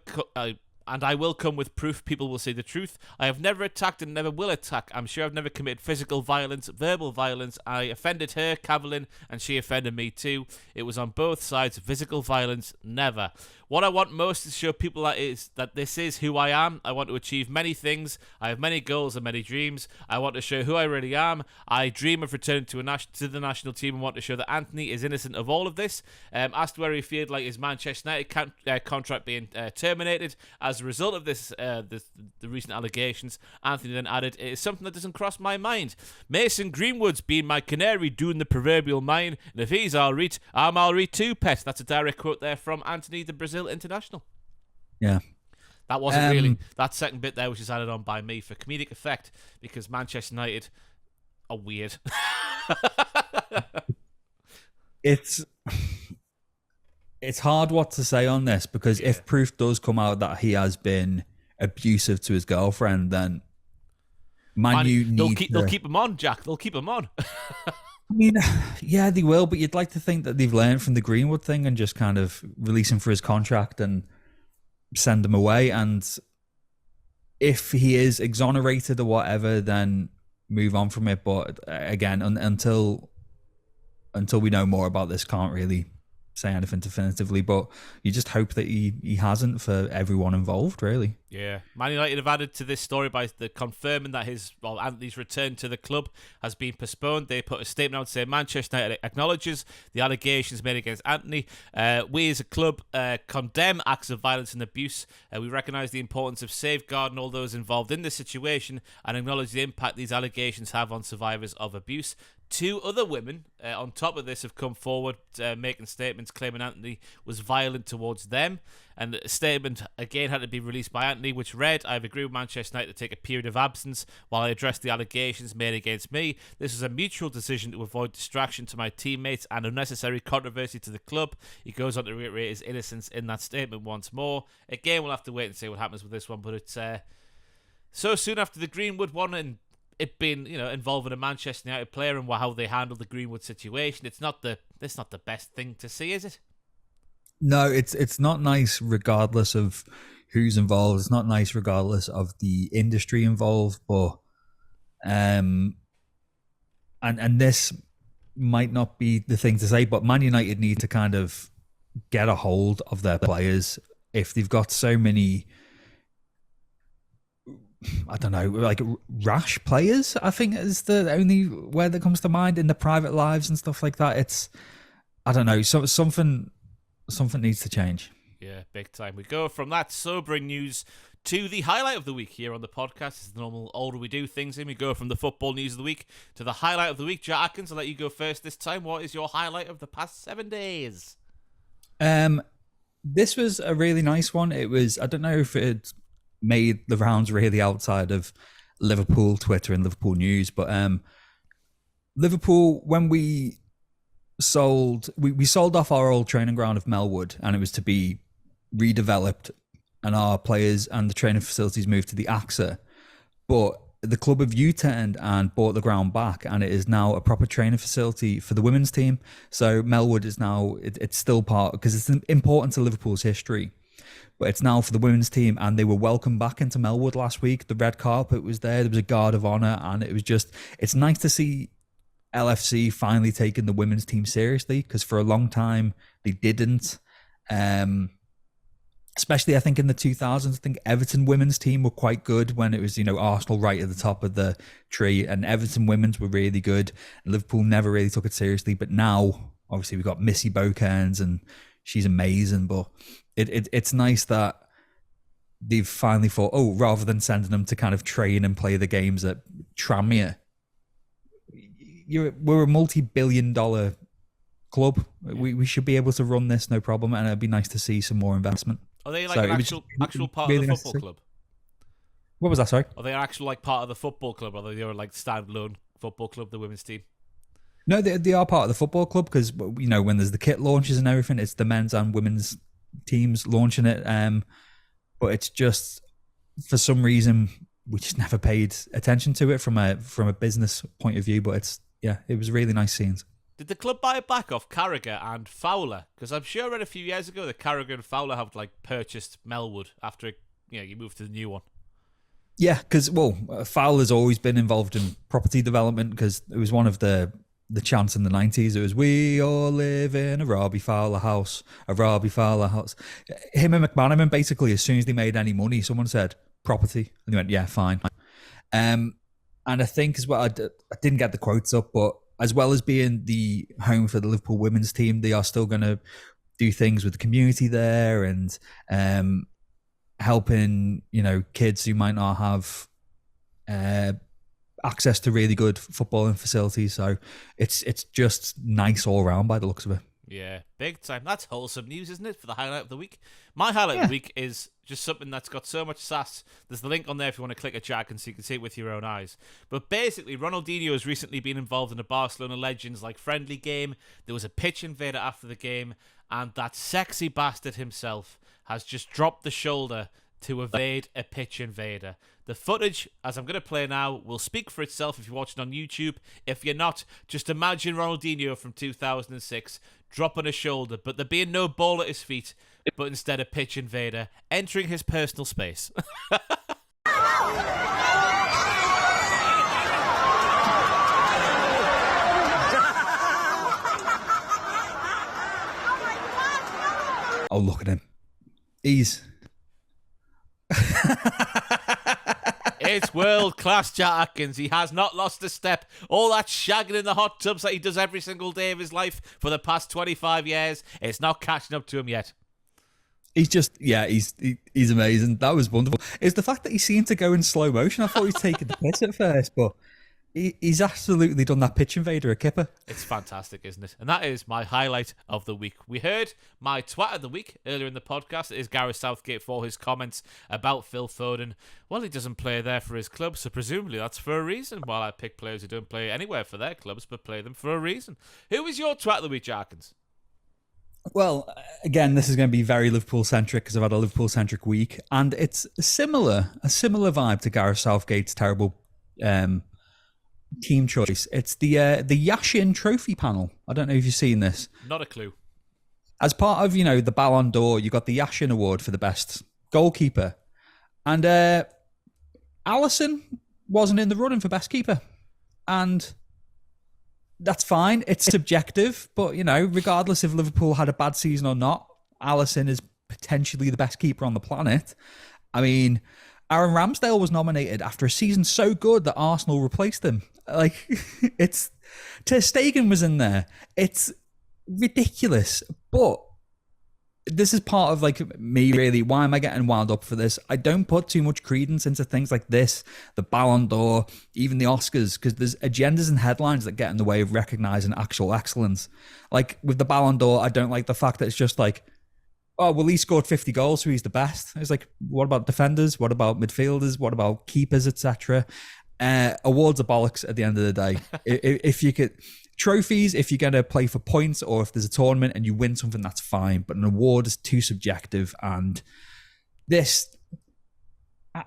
and I will come with proof. People will see the truth. I have never attacked and never will attack. I'm sure I've never committed physical violence, verbal violence. I offended her, Caroline, and she offended me too. It was on both sides. Physical violence, never. What I want most is to show people that this is who I am. I want to achieve many things. I have many goals and many dreams. I want to show who I really am. I dream of returning to the national team and want to show that Anthony is innocent of all of this. Asked where he feared like his Manchester United contract being terminated as a result of this, the recent allegations, Anthony then added, "It is something that doesn't cross my mind. Mason Greenwood's been my canary doing the proverbial mine, and if he's all right, I'm all right too, pet." That's a direct quote there from Anthony, the Brazil international. Yeah. That wasn't really, that second bit there was just added on by me for comedic effect, because Manchester United are weird. It's hard what to say on this, because if proof does come out that he has been abusive to his girlfriend, then they'll keep him on, Jack. They'll keep him on. I mean, yeah, they will, but you'd like to think that they've learned from the Greenwood thing and just kind of release him for his contract and send him away. And if he is exonerated or whatever, then move on from it. But again, until we know more about this, can't really say anything definitively, but you just hope that he hasn't, for everyone involved, really. Yeah. Man United have added to this story by confirming that Anthony's return to the club has been postponed. They put a statement out saying Manchester United acknowledges the allegations made against Anthony. We as a club condemn acts of violence and abuse. We recognise the importance of safeguarding all those involved in this situation and acknowledge the impact these allegations have on survivors of abuse. 2 other women on top of this have come forward making statements claiming Anthony was violent towards them, and a statement again had to be released by Anthony which read, "I have agreed with Manchester United to take a period of absence while I address the allegations made against me. This was a mutual decision to avoid distraction to my teammates and unnecessary controversy to the club." He goes on to reiterate his innocence in that statement once more. Again, we'll have to wait and see what happens with this one, but it's so soon after the Greenwood one, and it being, involving a Manchester United player and how they handled the Greenwood situation, it's not the best thing to see, is it? No, it's not nice regardless of who's involved. It's not nice regardless of the industry involved, but and this might not be the thing to say, but Man United need to kind of get a hold of their players. If they've got so many, I don't know, like rash players, I think is the only word that comes to mind, in the private lives and stuff like that. It's, I don't know, something needs to change. Yeah, big time. We go from that sobering news to the highlight of the week here on the podcast. It's the normal order we do things in. We go from the football news of the week to the highlight of the week. Jack Atkins, I'll let you go first this time. What is your highlight of the past 7 days? This was a really nice one. It was, I don't know if it made the rounds really outside of Liverpool Twitter and Liverpool news, but Liverpool, when we sold off our old training ground of Melwood, and it was to be redeveloped, and our players and the training facilities moved to the AXA, but the club have U-turned and bought the ground back, and it is now a proper training facility for the women's team. So Melwood is now, it's still part, because it's important to Liverpool's history, but it's now for the women's team, and they were welcomed back into Melwood last week. The red carpet was there was a guard of honour, and it's nice to see LFC finally taking the women's team seriously, because for a long time they didn't. Especially, I think, in the 2000s, I think Everton women's team were quite good when it was, Arsenal right at the top of the tree, and Everton women's were really good. Liverpool never really took it seriously, but now, obviously, we've got Missy Bokens, and she's amazing, but it's nice that they've finally thought, rather than sending them to kind of train and play the games at Tranmere, we're a multi-billion-dollar club. We should be able to run this no problem, and it'd be nice to see some more investment. Are they like an actual part of the football club? What was that, sorry? Are they actual part of the football club, or are they like standalone football club, the women's team? No, they are part of the football club, because, when there's the kit launches and everything, it's the men's and women's teams launching it. But it's just, for some reason, we just never paid attention to it from a business point of view. But it was really nice scenes. Did the club buy it back off Carragher and Fowler? Because I'm sure I read a few years ago that Carragher and Fowler have purchased Melwood after it you move to the new one. Yeah, because Fowler has always been involved in property development because it was one of the chants in the 90s. It was, we all live in a Robbie Fowler house, a Robbie Fowler house. Him and McManaman, basically, as soon as they made any money, someone said, property. And they went, yeah, fine. And I think as well, I didn't get the quotes up, but as well as being the home for the Liverpool women's team, they are still going to do things with the community there and helping, kids who might not have access to really good footballing facilities. So it's just nice all around by the looks of it. Yeah, big time. That's wholesome news, isn't it, for the highlight of the week? My highlight of the week is just something that's got so much sass. There's the link on there if you want to click a Jack and so you can see it with your own eyes. But basically, Ronaldinho has recently been involved in a Barcelona Legends friendly game. There was a pitch invader after the game, and that sexy bastard himself has just dropped the shoulder to evade a pitch invader. The footage, as I'm going to play now, will speak for itself if you're watching on YouTube. If you're not, just imagine Ronaldinho from 2006 dropping a shoulder, but there being no ball at his feet, but instead a pitch invader entering his personal space. Oh, look at him. He's... It's world-class Jack Atkins. He has not lost a step. All that shagging in the hot tubs that he does every single day of his life for the past 25 years, it's not catching up to him yet. He's just, he's amazing. That was wonderful. It's the fact that he seemed to go in slow motion. I thought he was taking the piss at first, but he's absolutely done that pitch invader a kipper. It's fantastic, isn't it? And that is my highlight of the week. We heard my twat of the week earlier in the podcast. It is Gareth Southgate for his comments about Phil Foden. Well, he doesn't play there for his club, so presumably that's for a reason. While I pick players who don't play anywhere for their clubs, but play them for a reason. Who was your twat of the week, Jarkins? Well, again, this is going to be very Liverpool-centric because I've had a Liverpool-centric week. And it's a similar vibe to Gareth Southgate's terrible team choice. It's the Yashin Trophy panel. I don't know if you've seen this. Not a clue. As part of, the Ballon d'Or, you got the Yashin Award for the best goalkeeper. And Alisson wasn't in the running for best keeper. And that's fine. It's subjective. But, regardless if Liverpool had a bad season or not, Alisson is potentially the best keeper on the planet. I mean, Aaron Ramsdale was nominated after a season so good that Arsenal replaced him. It's... Ter Stegen was in there. It's ridiculous. But this is part of me really. Why am I getting wound up for this? I don't put too much credence into things like this, the Ballon d'Or, even the Oscars, because there's agendas and headlines that get in the way of recognizing actual excellence. With the Ballon d'Or, I don't like the fact that it's just oh, well, he scored 50 goals, so he's the best. It's what about defenders? What about midfielders? What about keepers, etc.? Awards are bollocks at the end of the day. If you could... Trophies, if you're going to play for points or if there's a tournament and you win something, that's fine. But an award is too subjective. And this...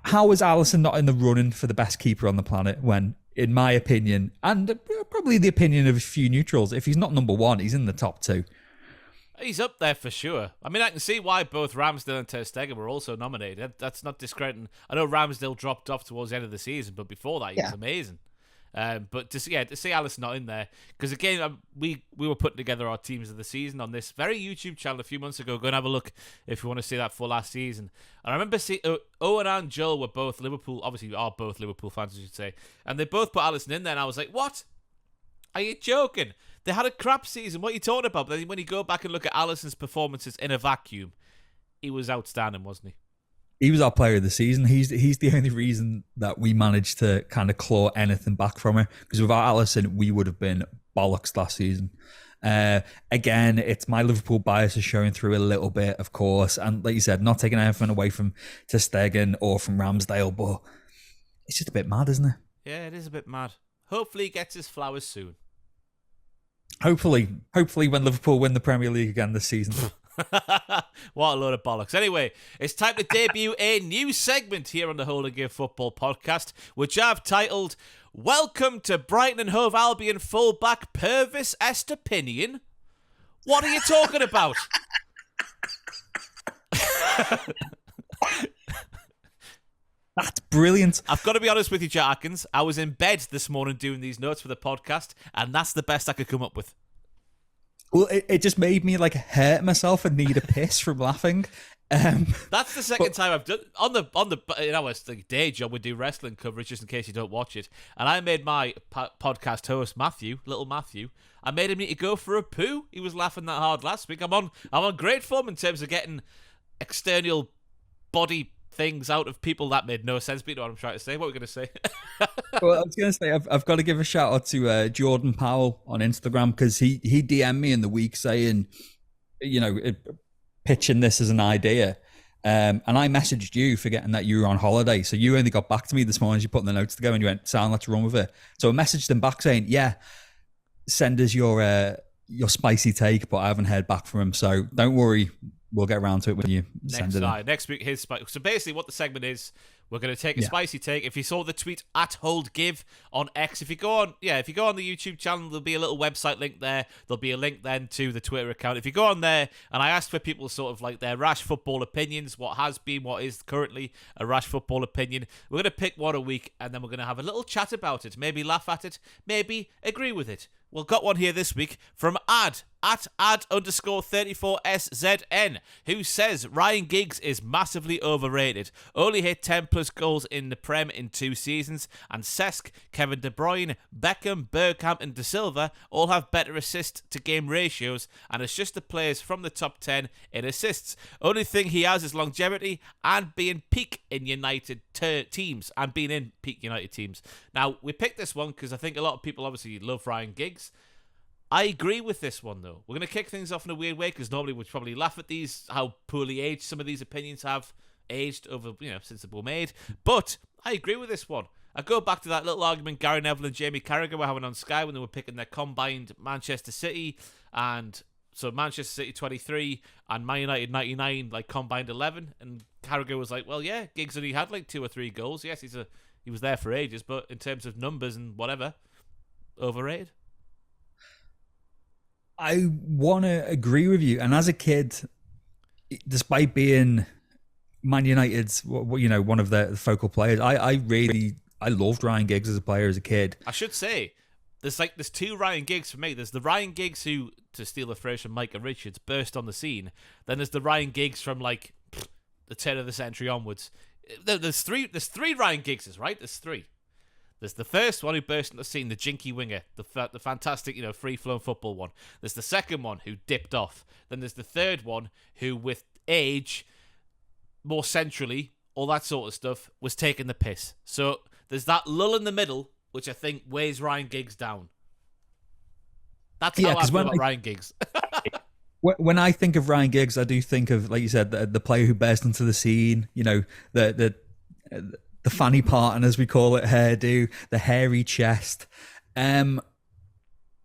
How is Alisson not in the running for the best keeper on the planet when, in my opinion, and probably the opinion of a few neutrals, if he's not number one, he's in the top two? He's up there for sure. I mean, I can see why both Ramsdale and Ter Stegen were also nominated. That's not discrediting. I know Ramsdale dropped off towards the end of the season, but before that, he was amazing. But to see Alisson not in there, because again, we were putting together our teams of the season on this very YouTube channel a few months ago. Go and have a look if you want to see that for last season. And I remember seeing Owen and Joel were both Liverpool, obviously are both Liverpool fans, I should say, and they both put Alisson in there, and I was like, what? Are you joking? They had a crap season. What are you talking about? But then when you go back and look at Alisson's performances in a vacuum, he was outstanding, wasn't he? He was our player of the season. He's the only reason that we managed to kind of claw anything back from her. Because without Alisson, we would have been bollocks last season. Again, it's my Liverpool bias is showing through a little bit, of course. And like you said, not taking anything away from Ter Stegen or from Ramsdale, but it's just a bit mad, isn't it? Yeah, it is a bit mad. Hopefully he gets his flowers soon. Hopefully when Liverpool win the Premier League again this season. What a load of bollocks. Anyway, it's time to debut a new segment here on the Hold and Give Football podcast, which I've titled, Welcome to Brighton and Hove Albion fullback Purvis Estepinian. What are you talking about? brilliant. I've got to be honest with you, Jack Atkins. I was in bed this morning doing these notes for the podcast, and that's the best I could come up with. Well, it just made me like hurt myself and need a piss from laughing. That's the second time I've done on the in our day job. We do wrestling coverage just in case you don't watch it, and I made my podcast host little Matthew. I made him need to go for a poo. He was laughing that hard last week. I'm on great form in terms of getting external body things out of people. That made no sense, but you know what I'm trying to say. What were we going to say? Well, I was going to say I've got to give a shout out to Jordan Powell on Instagram, because he DM'd me in the week saying, pitching this as an idea. And I messaged you forgetting that you were on holiday. So you only got back to me this morning as you put the notes together and you went, "Sound, let's run with it." So I messaged him back saying, "Yeah, send us your spicy take," but I haven't heard back from him. So don't worry, we'll get around to it when you send it in. Next week, his spicy. So basically what the segment is, we're going to take a spicy take. If you saw the tweet @HoldGive on X, if you go on the YouTube channel, there'll be a little website link there. There'll be a link then to the Twitter account. If you go on there, and I asked for people sort of like their rash football opinions, what has been, what is currently a rash football opinion. We're going to pick one a week, and then we're going to have a little chat about it. Maybe laugh at it, maybe agree with it. We've got one here this week from @ad_34SZN, who says Ryan Giggs is massively overrated. Only hit 10 plus goals in the Prem in 2 seasons, and Cesc, Kevin De Bruyne, Beckham, Bergkamp and De Silva all have better assist to game ratios, and it's just the players from the top 10 in assists. Only thing he has is longevity and being peak in United teams, Now, we picked this one because I think a lot of people obviously love Ryan Giggs. I agree with this one, though. We're going to kick things off in a weird way because nobody would probably laugh at these, how poorly aged some of these opinions have aged over, since they were made. But I agree with this one. I go back to that little argument Gary Neville and Jamie Carragher were having on Sky when they were picking their combined Manchester City, and so Manchester City 23 and Man United 99, like combined 11. And Carragher was like, well, yeah, Giggs only had like 2 or 3 goals. Yes, he was there for ages, but in terms of numbers and whatever, overrated. I want to agree with you. And as a kid, despite being Man United's, one of the focal players, I loved Ryan Giggs as a player as a kid. I should say, there's 2 Ryan Giggs for me. There's the Ryan Giggs who, to steal a phrase from Micah Richards, burst on the scene. Then there's the Ryan Giggs from like the turn of the century onwards. There's three Ryan Giggses, right? There's 3. There's the first one who burst on the scene, the jinky winger, the fantastic, free-flowing football one. There's the second one who dipped off. Then there's the third one who, with age, more centrally, all that sort of stuff, was taking the piss. So there's that lull in the middle, which I think weighs Ryan Giggs down. That's how I feel about Ryan Giggs. When I think of Ryan Giggs, I do think of, like you said, the player who burst into the scene, the fanny pattern, as we call it, hairdo, the hairy chest. Part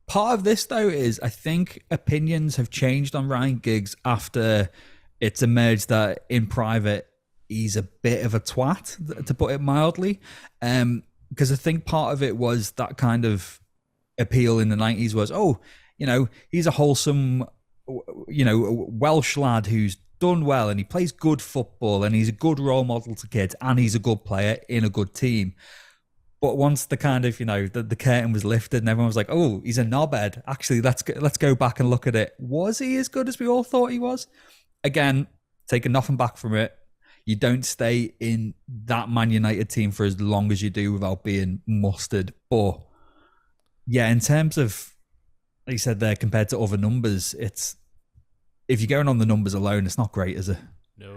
of this, though, is I think opinions have changed on Ryan Giggs after it's emerged that in private he's a bit of a twat, to put it mildly. Because I think part of it was that kind of appeal in the 90s was, he's a wholesome, Welsh lad who's done well and he plays good football and he's a good role model to kids and he's a good player in a good team. But once the kind of, the curtain was lifted and everyone was like, oh, he's a knobhead. Actually, let's go back and look at it. Was he as good as we all thought he was? Again, taking nothing back from it. You don't stay in that Man United team for as long as you do without being mustard. But yeah, in terms of, like you said there, compared to other numbers, if you're going on the numbers alone, it's not great, is it? No.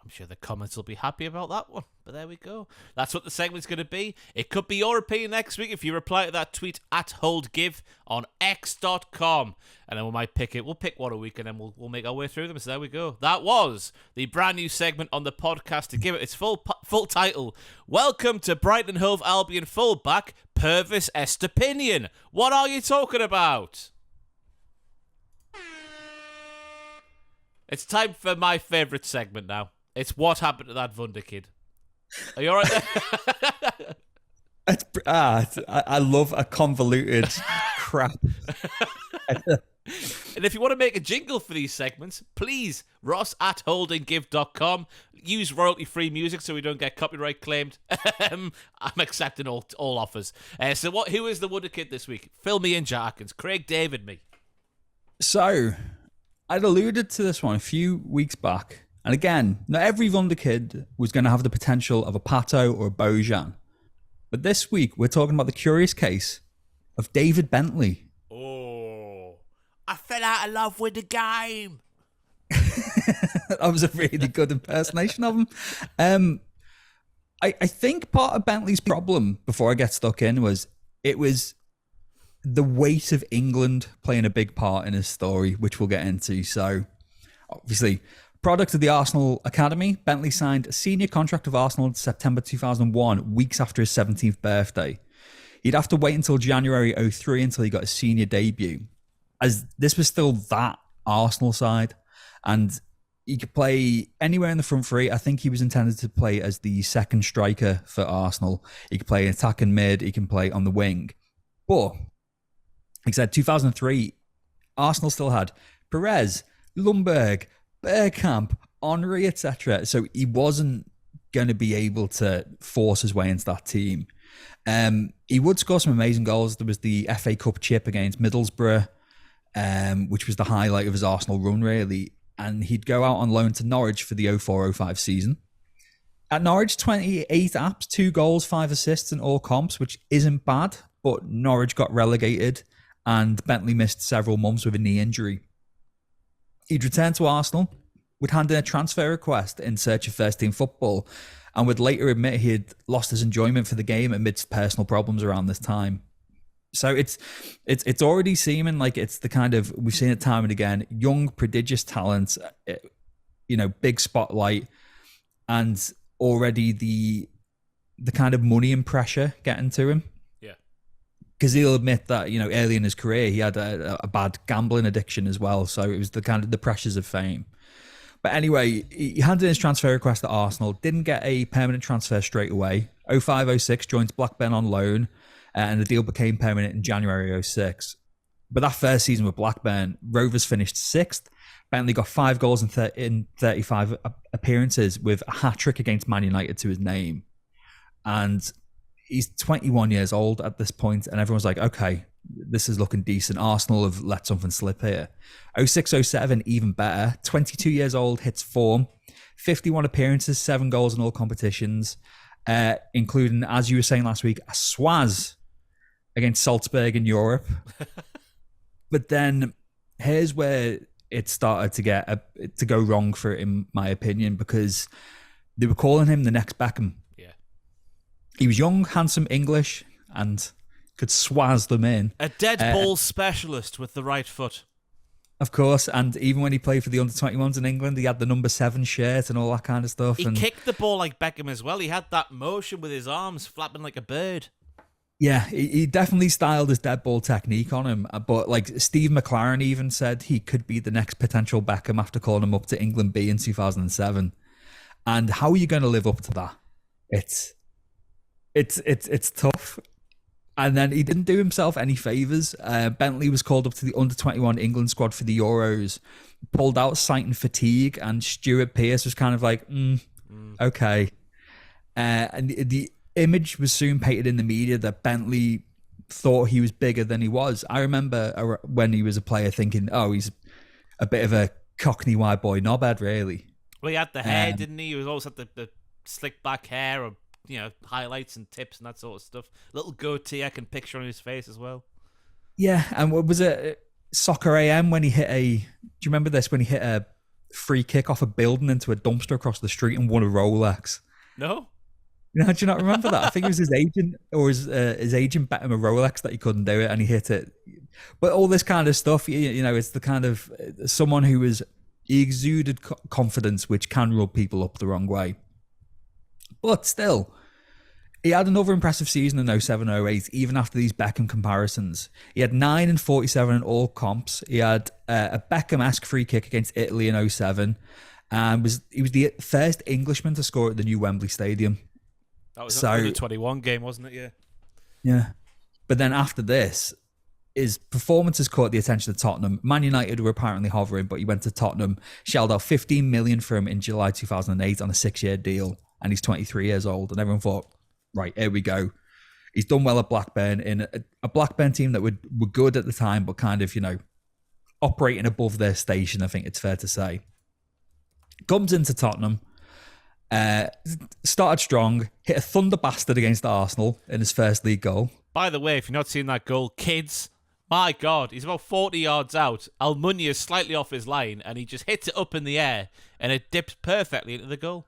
I'm sure the comments will be happy about that one. But there we go. That's what the segment's going to be. It could be your opinion next week if you reply to that tweet @HoldGive on x.com. And then we might pick it. We'll pick one a week and then we'll make our way through them. So there we go. That was the brand new segment on the podcast to give it its full title. Welcome to Brighton Hove Albion fullback Purvis Estepinian. What are you talking about? It's time for my favourite segment now. It's what happened to that Wunder kid. Are you all right there? I love a convoluted crap. And if you want to make a jingle for these segments, please, ross@holdinggive.com. Use royalty-free music so we don't get copyright claimed. I'm accepting all offers. Who is the Wonder Kid this week? Fill me in, Jack Atkins. Craig David me. So, I'd alluded to this one a few weeks back. And again, not every Wonder Kid was going to have the potential of a Pato or a Bojan. But this week, we're talking about the curious case of David Bentley. Oh, I fell out of love with the game. That was a really good impersonation of him. I think part of Bentley's problem, before I get stuck in, was the weight of England playing a big part in his story, which we'll get into. So, obviously, product of the Arsenal Academy, Bentley signed a senior contract with Arsenal in September 2001, weeks after his 17th birthday. He'd have to wait until January 2003 until he got his senior debut, as this was still that Arsenal side. And he could play anywhere in the front three. I think he was intended to play as the second striker for Arsenal. He could play attack and mid. He can play on the wing. But, like I said, 2003, Arsenal still had Perez, Ljungberg, Bergkamp, Henry, etc. So he wasn't going to be able to force his way into that team. He would score some amazing goals. There was the FA Cup chip against Middlesbrough, which was the highlight of his Arsenal run, really. And he'd go out on loan to Norwich for the 04-05 season. At Norwich, 28 apps, 2 goals, 5 assists in all comps, which isn't bad, but Norwich got relegated and Bentley missed several months with a knee injury. He'd return to Arsenal, would hand in a transfer request in search of first-team football, and would later admit he had lost his enjoyment for the game amidst personal problems around this time. So it's already seeming like it's the kind of, we've seen it time and again, young, prodigious talent, big spotlight, and already the kind of money and pressure getting to him. Yeah. Because he'll admit that, early in his career, he had a bad gambling addiction as well. So it was the kind of the pressures of fame. But anyway, he handed in his transfer request to Arsenal, didn't get a permanent transfer straight away. 05-06 joins Blackburn on loan, and the deal became permanent in January 06. But that first season with Blackburn, Rovers finished 6th. Bentley got 5 goals in 35 appearances with a hat-trick against Man United to his name. And he's 21 years old at this point, and everyone's like, okay, this is looking decent. Arsenal have let something slip here. 06-07, even better. 22 years old, hits form. 51 appearances, 7 goals in all competitions, including, as you were saying last week, a swaz against Salzburg in Europe. But then here's where it started to go wrong for it, in my opinion, because they were calling him the next Beckham. Yeah. He was young, handsome, English, and could swaz them in. A dead ball specialist with the right foot. Of course, and even when he played for the under-21s in England, he had the number 7 shirt and all that kind of stuff. He kicked the ball like Beckham as well. He had that motion with his arms flapping like a bird. Yeah, he definitely styled his dead ball technique on him. But like Steve McLaren even said he could be the next potential Beckham after calling him up to England B in 2007. And how are you going to live up to that? It's tough. And then he didn't do himself any favours. Bentley was called up to the under-21 England squad for the Euros, pulled out citing fatigue, and Stuart Pearce was kind of like, okay. And the image was soon painted in the media that Bentley thought he was bigger than he was. I remember when he was a player thinking, oh, he's a bit of a cockney white boy knobhead, really. Well, he had the hair, didn't he? He was always had the slick back hair, or highlights and tips and that sort of stuff. Little goatee I can picture on his face as well. Yeah, and what was it? Soccer AM when he hit do you remember this? When he hit a free kick off a building into a dumpster across the street and won a Rolex? No. Do you not remember that? I think it was his agent, or his agent bet him a Rolex that he couldn't do it and he hit it. But all this kind of stuff, it's the kind of someone who he exuded confidence, which can rub people up the wrong way. But still, he had another impressive season in 07-08, even after these Beckham comparisons. He had 9 and 47 in all comps. He had a Beckham-esque free kick against Italy in 07, and he was the first Englishman to score at the new Wembley Stadium. That was the 21 game, wasn't it? Yeah. Yeah. But then after this, his performances caught the attention of Tottenham. Man United were apparently hovering, but he went to Tottenham, shelled out 15 million for him in July 2008 on a 6-year deal, and he's 23 years old. And everyone thought, right, here we go. He's done well at Blackburn in a Blackburn team that were good at the time, but kind of, operating above their station, I think it's fair to say. Comes into Tottenham, started strong, hit a thunder bastard against Arsenal in his first league goal. By the way, if you've not seen that goal, kids, my God, he's about 40 yards out. Almunia's slightly off his line, and he just hits it up in the air, and it dips perfectly into the goal.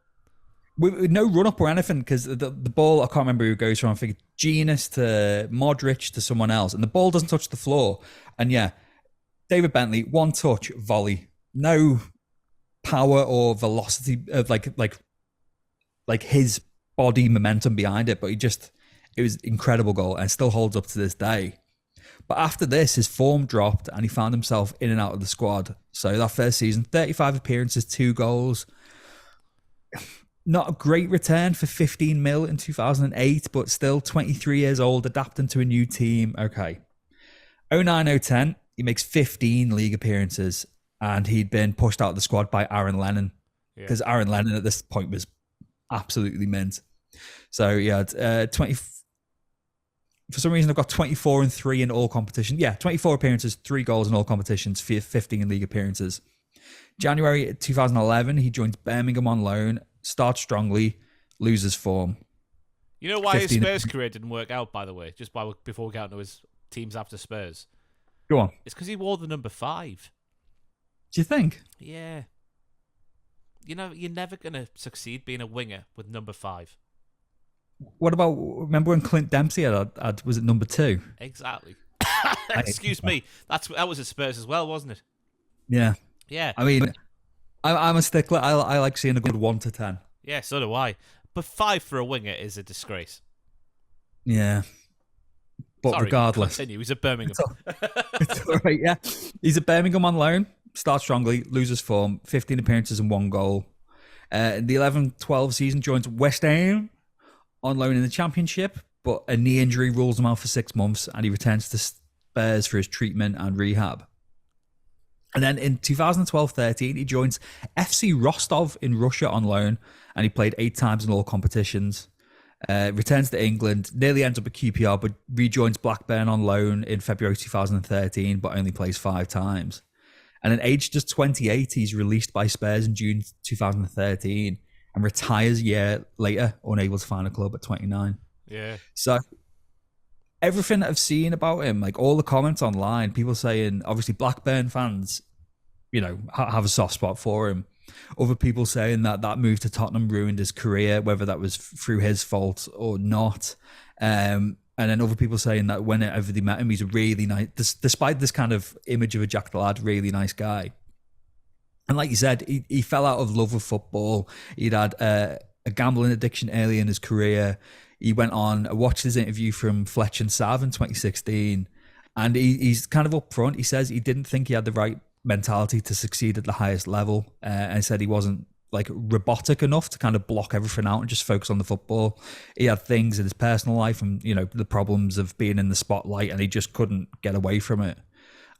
With no run-up or anything, because the ball, I can't remember who goes from, I think Genius to Modric to someone else, and the ball doesn't touch the floor. And yeah, David Bentley, one touch, volley. No power or velocity of like his body momentum behind it, but it was an incredible goal and still holds up to this day. But after this, his form dropped and he found himself in and out of the squad. So that first season, 35 appearances, 2 goals. Not a great return for 15 mil in 2008, but still 23 years old, adapting to a new team. Okay. 09-010, he makes 15 league appearances and he'd been pushed out of the squad by Aaron Lennon because Aaron Lennon at this point was absolutely mint. So yeah, 20. For some reason, I've got 24-3 in all competitions. Yeah, 24 appearances, 3 goals in all competitions, 15 league appearances. January 2011, he joins Birmingham on loan, starts strongly, loses form. You know why his Spurs career didn't work out, by the way, before we get into his teams after Spurs? Go on. It's because he wore the number 5. Do you think? Yeah. You're never going to succeed being a winger with number 5. What about, remember when Clint Dempsey had was it number 2? Exactly. Excuse me. That was at Spurs as well, wasn't it? Yeah. Yeah. I mean, I'm a stickler. I like seeing a good 1 to 10. Yeah, so do I. But 5 for a winger is a disgrace. Yeah. But Sorry, regardless. Continue. He's at Birmingham. It's all right, yeah. He's at Birmingham on loan, starts strongly, loses form, 15 appearances and 1 goal. In the 11-12 season, joins West Ham on loan in the Championship, but a knee injury rules him out for 6 months and he returns to Spurs for his treatment and rehab. And then in 2012-13, he joins FC Rostov in Russia on loan and he played 8 times in all competitions. Returns to England, nearly ends up at QPR, but rejoins Blackburn on loan in February 2013, but only plays 5 times. And at age just 28, he's released by Spurs in June 2013 and retires a year later, unable to find a club at 29. Yeah. So everything I've seen about him, like all the comments online, people saying, obviously Blackburn fans, have a soft spot for him. Other people saying that move to Tottenham ruined his career, whether that was through his fault or not. And then other people saying that whenever they met him, he's a really nice, despite this kind of image of a Jack the Lad, really nice guy. And like you said, he fell out of love with football. He'd had a gambling addiction early in his career. He went on, I watched his interview from Fletch and Sav in 2016, and he's kind of upfront. He says he didn't think he had the right mentality to succeed at the highest level, and he said he wasn't like robotic enough to kind of block everything out and just focus on the football. He had things in his personal life and, the problems of being in the spotlight, and he just couldn't get away from it.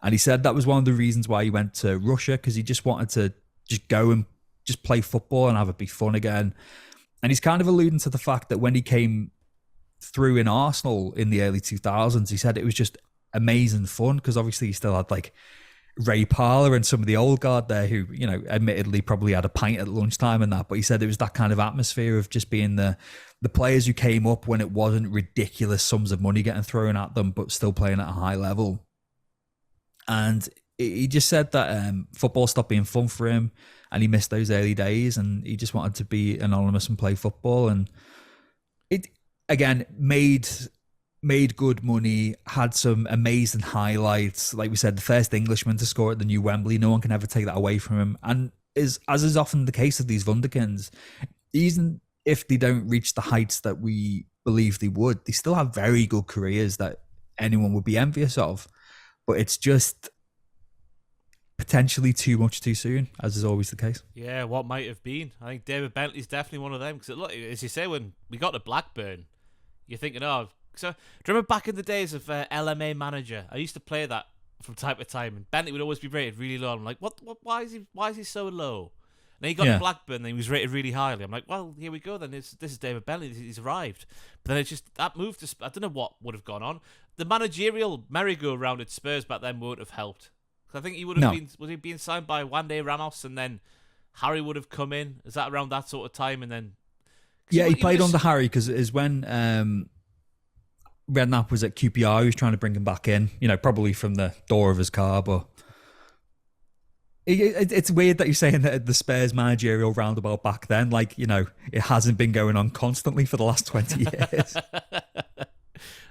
And he said that was one of the reasons why he went to Russia, because he just wanted to just go and just play football and have it be fun again. And he's kind of alluding to the fact that when he came through in Arsenal in the early 2000s, he said it was just amazing fun, because obviously he still had like Ray Parlour and some of the old guard there who, admittedly probably had a pint at lunchtime and that, but he said it was that kind of atmosphere of just being the players who came up when it wasn't ridiculous sums of money getting thrown at them, but still playing at a high level. And he just said that football stopped being fun for him and he missed those early days and he just wanted to be anonymous and play football. And it, again, made good money, had some amazing highlights. Like we said, the first Englishman to score at the new Wembley. No one can ever take that away from him. And as is often the case of these Wunderkinds, even if they don't reach the heights that we believe they would, they still have very good careers that anyone would be envious of. But it's just potentially too much too soon, as is always the case. Yeah, what might have been. I think David Bentley's definitely one of them. Because look, as you say, when we got to Blackburn, you're thinking, oh, So, do you remember back in the days of LMA Manager? I used to play that from time to time, and Bentley would always be rated really low. I'm like, what? Why is he so low? And then he got to Blackburn, and he was rated really highly. I'm like, well, here we go. Then this is David Bentley. He's arrived. But then it's just that move to. I don't know what would have gone on. The managerial merry-go-round at Spurs back then won't have helped. I think he would have been. Was he being signed by Wande Ramos, and then Harry would have come in? Is that around that sort of time? And then he played under Harry because it is when Redknapp was at QPR. He was trying to bring him back in. Probably from the door of his car, but. It's weird that you're saying that the Spurs managerial roundabout back then, it hasn't been going on constantly for the last 20 years.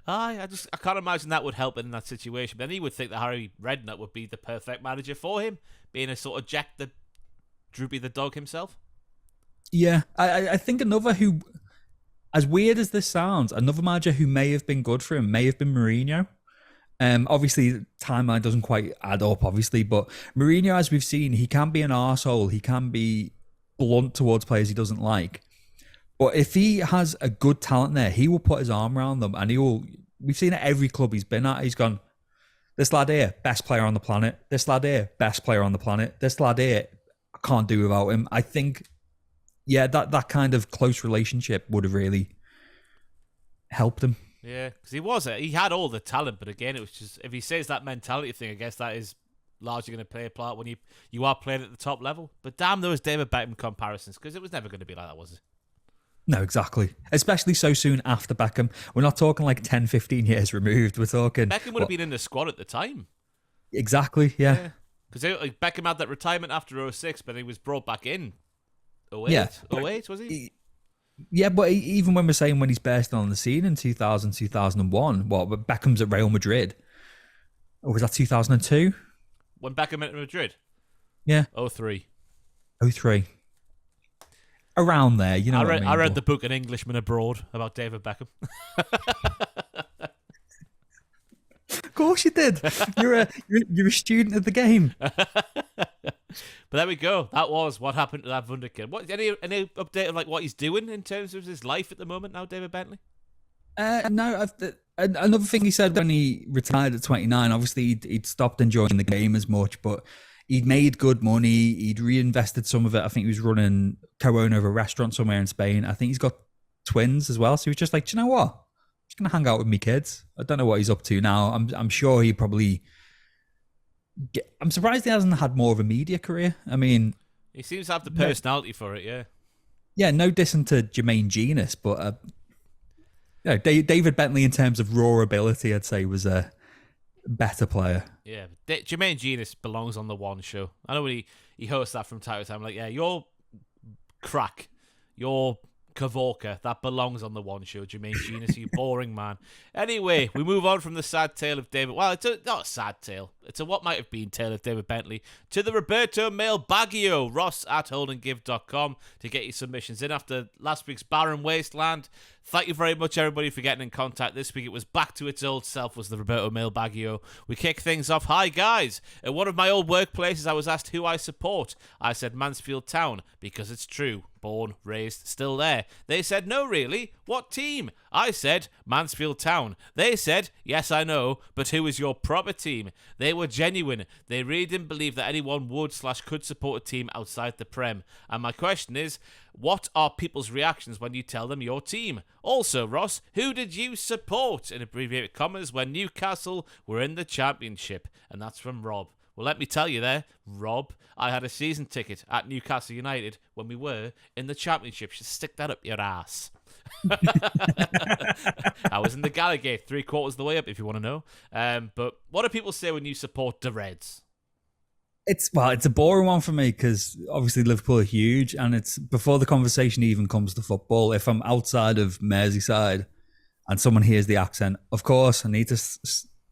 I can't imagine that would help in that situation. But then he would think that Harry Redknapp would be the perfect manager for him, being a sort of Jack the Droopy the dog himself. Yeah, I think another who, as weird as this sounds, another manager who may have been good for him may have been Mourinho. Obviously, timeline doesn't quite add up, obviously, but Mourinho, as we've seen, he can be an arsehole. He can be blunt towards players he doesn't like. But if he has a good talent there, he will put his arm around them, and he will. We've seen at every club he's been at. He's gone, this lad here, best player on the planet. This lad here, best player on the planet. This lad here, I can't do without him. I think, that kind of close relationship would have really helped him. Yeah, because he had all the talent, but again, it was just, if he says that mentality thing, I guess that is largely going to play a part when you are playing at the top level. But damn those David Beckham comparisons, because it was never going to be like that, was it? No, exactly. Especially so soon after Beckham. We're not talking like 10, 15 years removed. We're talking... Beckham would have been in the squad at the time. Exactly, yeah. Because Beckham had that retirement after 06, but he was brought back in 08. Yeah. 08, was he? Yeah, but even when we're saying when he's bursting on the scene in 2000, 2001, but Beckham's at Real Madrid? Or was that 2002? When Beckham went to Madrid? Yeah. 03. 03. Around there, you know I read the book An Englishman Abroad about David Beckham. Of course you did. You're a student of the game. But there we go. That was what happened to that Wunderkind. What any update of what he's doing in terms of his life at the moment now, David Bentley? No. Another thing he said when he retired at 29. Obviously, he'd stopped enjoying the game as much, but he'd made good money. He'd reinvested some of it. I think he was running co-owner of a restaurant somewhere in Spain. I think he's got twins as well. So he was just like, do you know what? I'm just gonna hang out with me kids. I don't know what he's up to now. I'm sure he probably. I'm surprised he hasn't had more of a media career. I mean, he seems to have the personality for it. Yeah. Yeah, no dissing to Jermaine Genius, but David Bentley in terms of raw ability, I'd say was a better player. Yeah, Jermaine Genius belongs on the One Show. I know he hosts that from time to time. Like, yeah, your crack, your Kavorka, that belongs on the One Show. Jermaine Genius, you boring man. Anyway, we move on from the sad tale of David. Well, it's not a sad tale. It's a what might have been tale of David Bentley to the Roberto Mailbaggio. Ross at holdandgive.com to get your submissions in after last week's barren wasteland. Thank you very much, everybody, for getting in contact. This week it was back to its old self, was the Roberto Mailbaggio. We kick things off. Hi, guys. At one of my old workplaces, I was asked who I support. I said Mansfield Town, because it's true. Born, raised, still there. They said, no, really? What team? I said, Mansfield Town. They said, yes, I know, but who is your proper team? They were genuine. They really didn't believe that anyone would/could support a team outside the Prem. And my question is, what are people's reactions when you tell them your team? Also, Ross, who did you support, in abbreviated commas, when Newcastle were in the Championship? And that's from Rob. Well, let me tell you there, Rob, I had a season ticket at Newcastle United when we were in the Championship. Just stick that up your ass. I was in the Gallagher, 3/4 of the way up, if you want to know. But what do people say when you support the Reds? It's a boring one for me because obviously Liverpool are huge, and it's before the conversation even comes to football. If I'm outside of Merseyside and someone hears the accent, of course I need to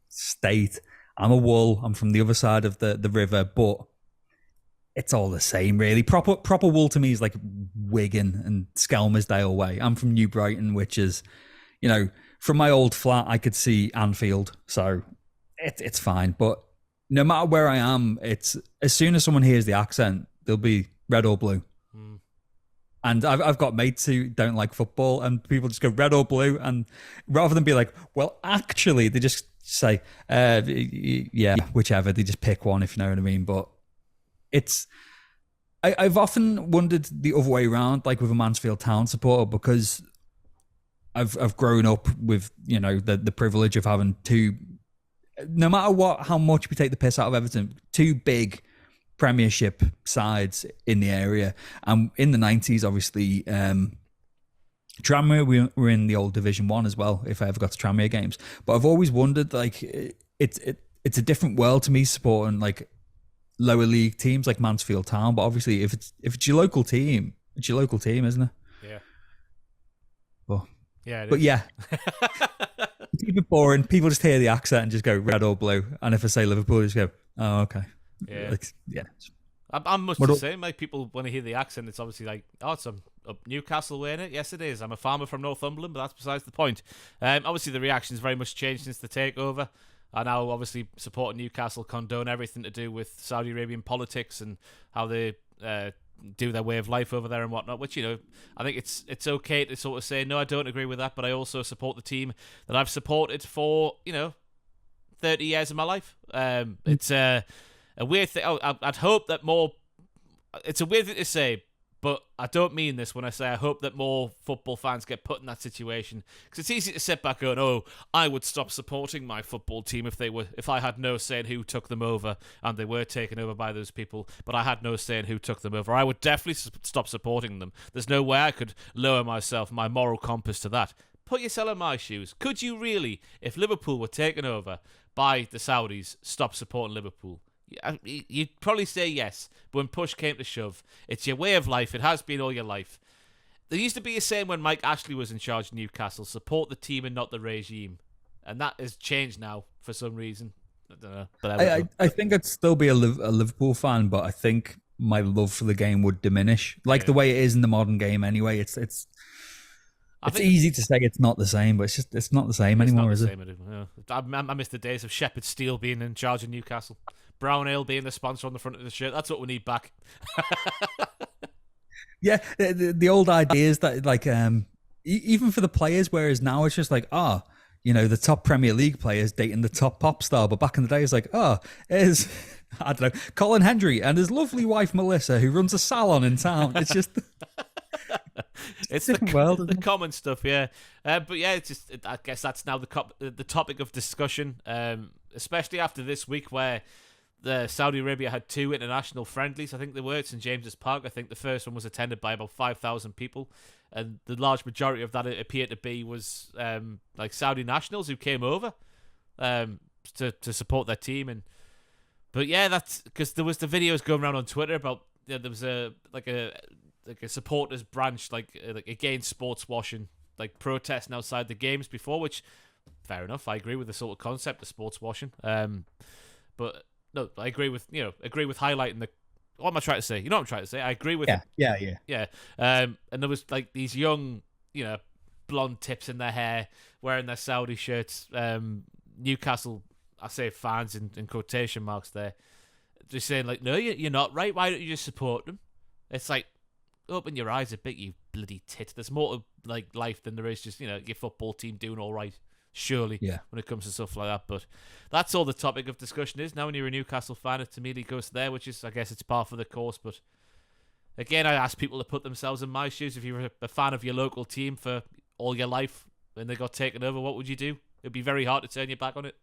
state I'm a Wool. I'm from the other side of the river, but it's all the same, really. Proper Wool to me is like Wigan and Skelmersdale way. I'm from New Brighton, which is, from my old flat, I could see Anfield, so it's fine. But no matter where I am, it's as soon as someone hears the accent, they'll be red or blue. And I've got mates who don't like football, and people just go red or blue, and rather than be like, well, actually, they just say, yeah, whichever. They just pick one, if you know what I mean. But it's I've often wondered the other way around, like with a Mansfield Town supporter, because I've grown up with the privilege of having two, no matter how much we take the piss out of Everton, two big Premiership sides in the area. And in the 90s, obviously, Tranmere, we were in the old Division 1 as well, if I ever got to Tranmere games. But I've always wondered, like, it's a different world to me supporting, like, lower league teams like Mansfield Town. But obviously, if it's your local team, it's your local team, isn't it? Yeah. Well, yeah. But yeah. Keep it boring. People just hear the accent and just go red or blue. And if I say Liverpool, just go, oh, okay. Yeah. Like, yeah. I'm much the same. Like, people, when they hear the accent, it's obviously like, oh, it's up Newcastle way, innit? Yes, it is. I'm a farmer from Northumberland, but that's besides the point. Obviously, the reaction's very much changed since the takeover. I now obviously supporting Newcastle, condone everything to do with Saudi Arabian politics and how they do their way of life over there and whatnot, which, I think it's okay to sort of say, no, I don't agree with that, but I also support the team that I've supported for, 30 years of my life. It's a weird thing. I'd hope that more... It's a weird thing to say, but I don't mean this when I say I hope that more football fans get put in that situation. Because it's easy to sit back going, oh, I would stop supporting my football team if I had no say in who took them over and they were taken over by those people, but I had no say in who took them over. I would definitely stop supporting them. There's no way I could lower my moral compass to that. Put yourself in my shoes. Could you really, if Liverpool were taken over by the Saudis, stop supporting Liverpool? You'd probably say yes, but when push came to shove, it's your way of life. It has been all your life. There used to be a saying when Mike Ashley was in charge of Newcastle, support the team and not the regime. And that has changed now for some reason. I don't know. But I think I'd still be a Liverpool fan, but I think my love for the game would diminish. Like the way it is in the modern game anyway. It's easy to say it's not the same, but it's not the same anymore, is it? I miss the days of Shepherd Steele being in charge of Newcastle. Brown Ale being the sponsor on the front of the shirt. That's what we need back. Yeah, the old ideas that, like, even for the players, whereas now it's just like, the top Premier League players dating the top pop star. But back in the day, it's like, is I don't know, Colin Hendry and his lovely wife Melissa, who runs a salon in town. It's just... It's the common stuff, yeah. But yeah, I guess that's now the topic of discussion, especially after this week where the Saudi Arabia had 2 international friendlies. I think they were at St James's Park. I think the first one was attended by about 5,000 people, and the large majority of that it appeared to be was like Saudi nationals who came over to support their team. But yeah, that's because there was the videos going around on Twitter about there was a supporters branch like against sports washing, like protesting outside the games before, which fair enough. I agree with the sort of concept of sports washing. But no, I agree with highlighting the. What am I trying to say? You know what I'm trying to say? I agree with Yeah. And there was like these young, blonde tips in their hair, wearing their Saudi shirts. Newcastle, I say fans in quotation marks there, just saying like, no, you're not right. Why don't you just support them? It's like, open your eyes a bit, you bloody tit. There's more to like life than there is just your football team doing all right. Surely, when it comes to stuff like that. But that's all the topic of discussion is. Now when you're a Newcastle fan, it immediately goes there, which is, I guess, it's par for the course. But again, I ask people to put themselves in my shoes. If you were a fan of your local team for all your life and they got taken over, what would you do? It'd be very hard to turn your back on it.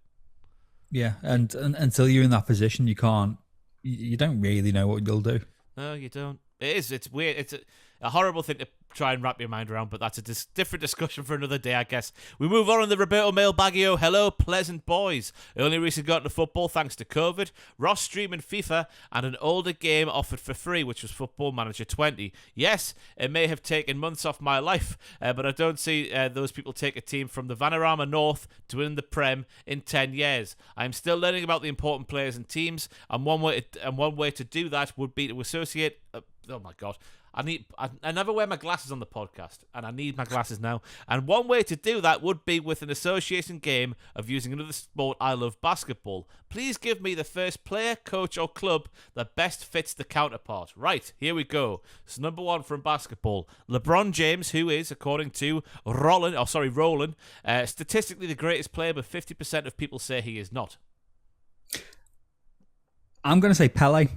Yeah, and until you're in that position, you can't. You don't really know what you'll do. No, you don't. It is. It's weird. It's a horrible thing to try and wrap your mind around, but that's a different discussion for another day, I guess. We move on the Roberto Mailbaggio. Hello, pleasant boys. I only recently got into football thanks to COVID, Ross streaming FIFA, and an older game offered for free, which was Football Manager 20. Yes, it may have taken months off my life, but I don't see those people take a team from the Vanarama North to win the Prem in 10 years. I'm still learning about the important players and teams, and one way to do that would be to associate... oh my God. I never wear my glasses on the podcast, and I need my glasses now. And one way to do that would be with an association game of using another sport I love, basketball. Please give me the first player, coach, or club that best fits the counterpart. Right, here we go. So number 1 from basketball, LeBron James, who is, according to Roland, statistically the greatest player, but 50% of people say he is not. I'm going to say Pele.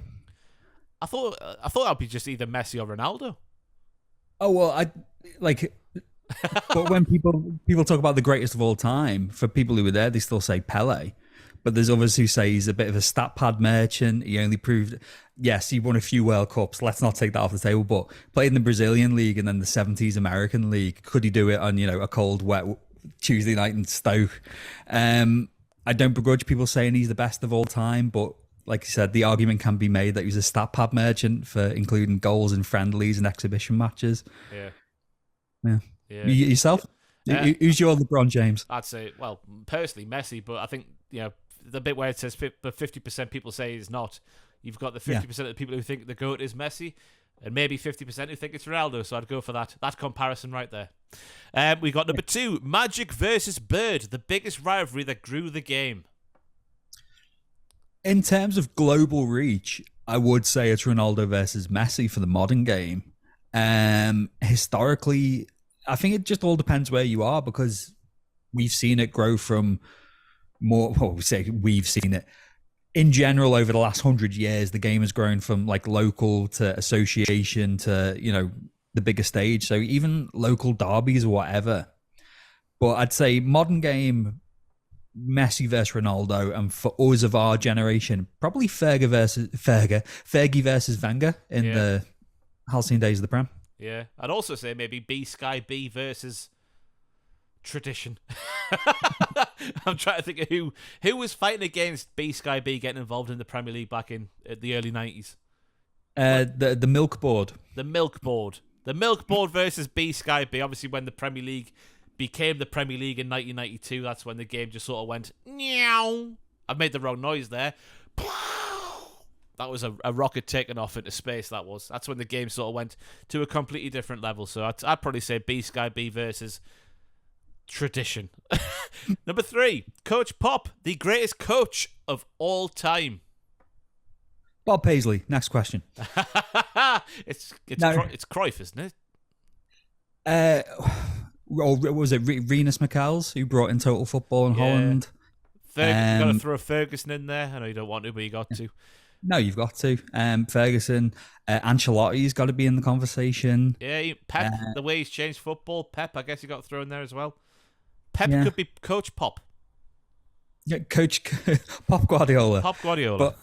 I thought that'd be just either Messi or Ronaldo. Oh well, but when people talk about the greatest of all time, for people who were there, they still say Pele. But there's others who say he's a bit of a stat pad merchant. He only proved, yes, he won a few World Cups. Let's not take that off the table. But played in the Brazilian league and then the '70s American league. Could he do it on a cold, wet Tuesday night in Stoke? I don't begrudge people saying he's the best of all time, but like you said, the argument can be made that he was a stat pad merchant for including goals in friendlies and exhibition matches. Yeah. Yourself? Who's your LeBron James? I'd say, well, personally, Messi, but I think, the bit where it says but 50% people say he's not, you've got the 50% of the people who think the GOAT is Messi, and maybe 50% who think it's Ronaldo, so I'd go for that comparison right there. We got number 2, Magic versus Bird, the biggest rivalry that grew the game. In terms of global reach, I would say it's Ronaldo versus Messi for the modern game. Historically, I think it just all depends where you are, because we've seen it grow from we've seen it in general over the last 100 years. The game has grown from like local to association to, the bigger stage. So even local derbies or whatever. But I'd say modern game, Messi versus Ronaldo, and for us of our generation, probably Fergie versus Wenger in the halcyon days of the Prem. Yeah, I'd also say maybe B Sky B versus tradition. I'm trying to think of who was fighting against B Sky B getting involved in the Premier League back in the early 90s. The Milk Board. The Milk Board. The Milk Board versus B Sky B. Obviously, when the Premier League became the Premier League in 1992, that's when the game just sort of went, meow. I've made the wrong noise there. That was a rocket taken off into space, That's when the game sort of went to a completely different level. So I'd probably say B Sky B versus tradition. Number 3, Coach Pop, the greatest coach of all time. Bob Paisley. Next question. It's Cruyff, isn't it? Or was it Rinus Michels who brought in Total Football in Holland? You got to throw Ferguson in there. I know you don't want to, but you got to. No, you've got to. Ferguson, Ancelotti's got to be in the conversation. Yeah, Pep, the way he's changed football. Pep, I guess you got to throw in there as well. Pep could be Coach Pop. Yeah, Coach Pop Guardiola. Pop Guardiola. But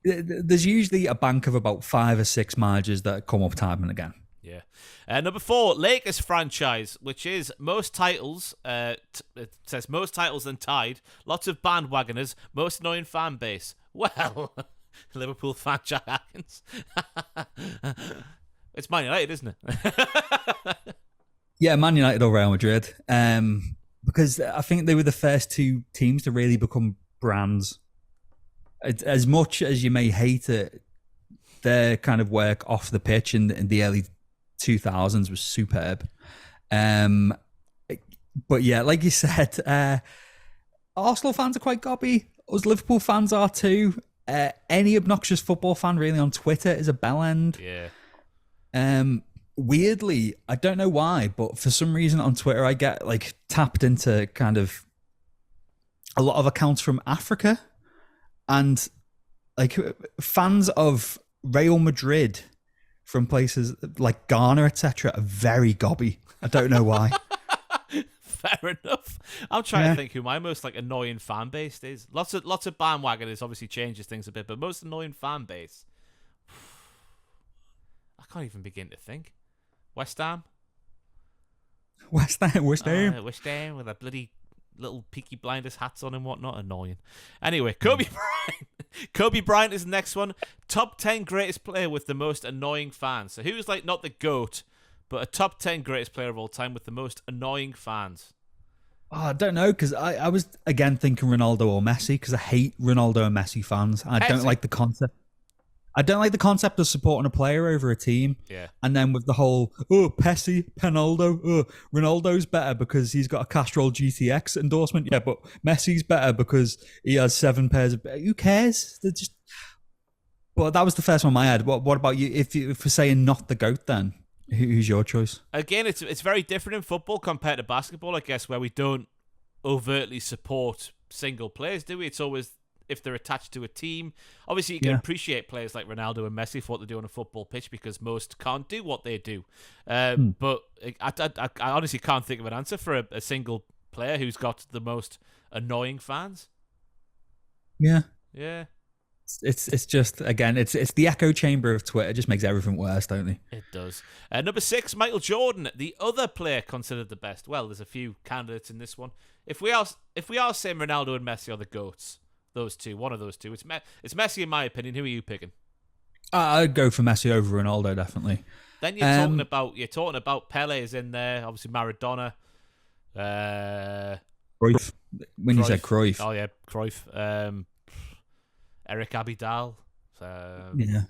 there's usually a bank of about 5 or 6 managers that come up time and again. Yeah. Number 4, Lakers franchise, which is most titles. It says most titles than tied. Lots of bandwagoners. Most annoying fan base. Well, Liverpool fan Jack Atkins. It's Man United, isn't it? Yeah, Man United or Real Madrid. Because I think they were the first 2 teams to really become brands. As much as you may hate it, their kind of work off the pitch in the early 2000s was superb. But yeah, like you said, Arsenal fans are quite gobby. Us Liverpool fans are too. Any obnoxious football fan really on Twitter is a bellend. Yeah. Weirdly, I don't know why, but for some reason on Twitter I get like tapped into kind of a lot of accounts from Africa, and like fans of Real Madrid from places like Ghana, etc., are very gobby. I don't know why. Fair enough. I'm trying to think who my most like annoying fan base is. Lots of bandwagoners obviously changes things a bit, but most annoying fan base, I can't even begin to think. West Ham. West Ham with a bloody little Peaky Blinders hats on and whatnot. Annoying. Anyway, Kobe Bryant. Kobe Bryant is the next one. Top 10 greatest player with the most annoying fans. So who's like not the GOAT, but a top 10 greatest player of all time with the most annoying fans? Oh, I don't know, because I was, again, thinking Ronaldo or Messi, because I hate Ronaldo and Messi fans. I don't like the concept. I don't like the concept of supporting a player over a team. Yeah. And then with the whole, Pessi, Ronaldo, Ronaldo's better because he's got a Castrol GTX endorsement. Yeah, but Messi's better because he has 7 pairs of... Who cares? They're just... Well, that was the first one I had. What about you? If we're saying not the GOAT, then who's your choice? Again, it's very different in football compared to basketball, I guess, where we don't overtly support single players, do we? It's always if they're attached to a team. Obviously, you can appreciate players like Ronaldo and Messi for what they do on a football pitch because most can't do what they do. But I honestly can't think of an answer for a single player who's got the most annoying fans. Yeah. Yeah. It's just, again, it's the echo chamber of Twitter. It just makes everything worse, don't it? It does. Number 6, Michael Jordan, the other player considered the best. Well, there's a few candidates in this one. If we are saying Ronaldo and Messi are the GOATs, those two, one of those two, it's Messi in my opinion. Who are you picking? I'd go for Messi over Ronaldo, definitely. Then you're talking about Pele is in there, obviously Maradona. Cruyff. When you said Cruyff. Oh yeah, Cruyff. Eric Abidal. Yeah.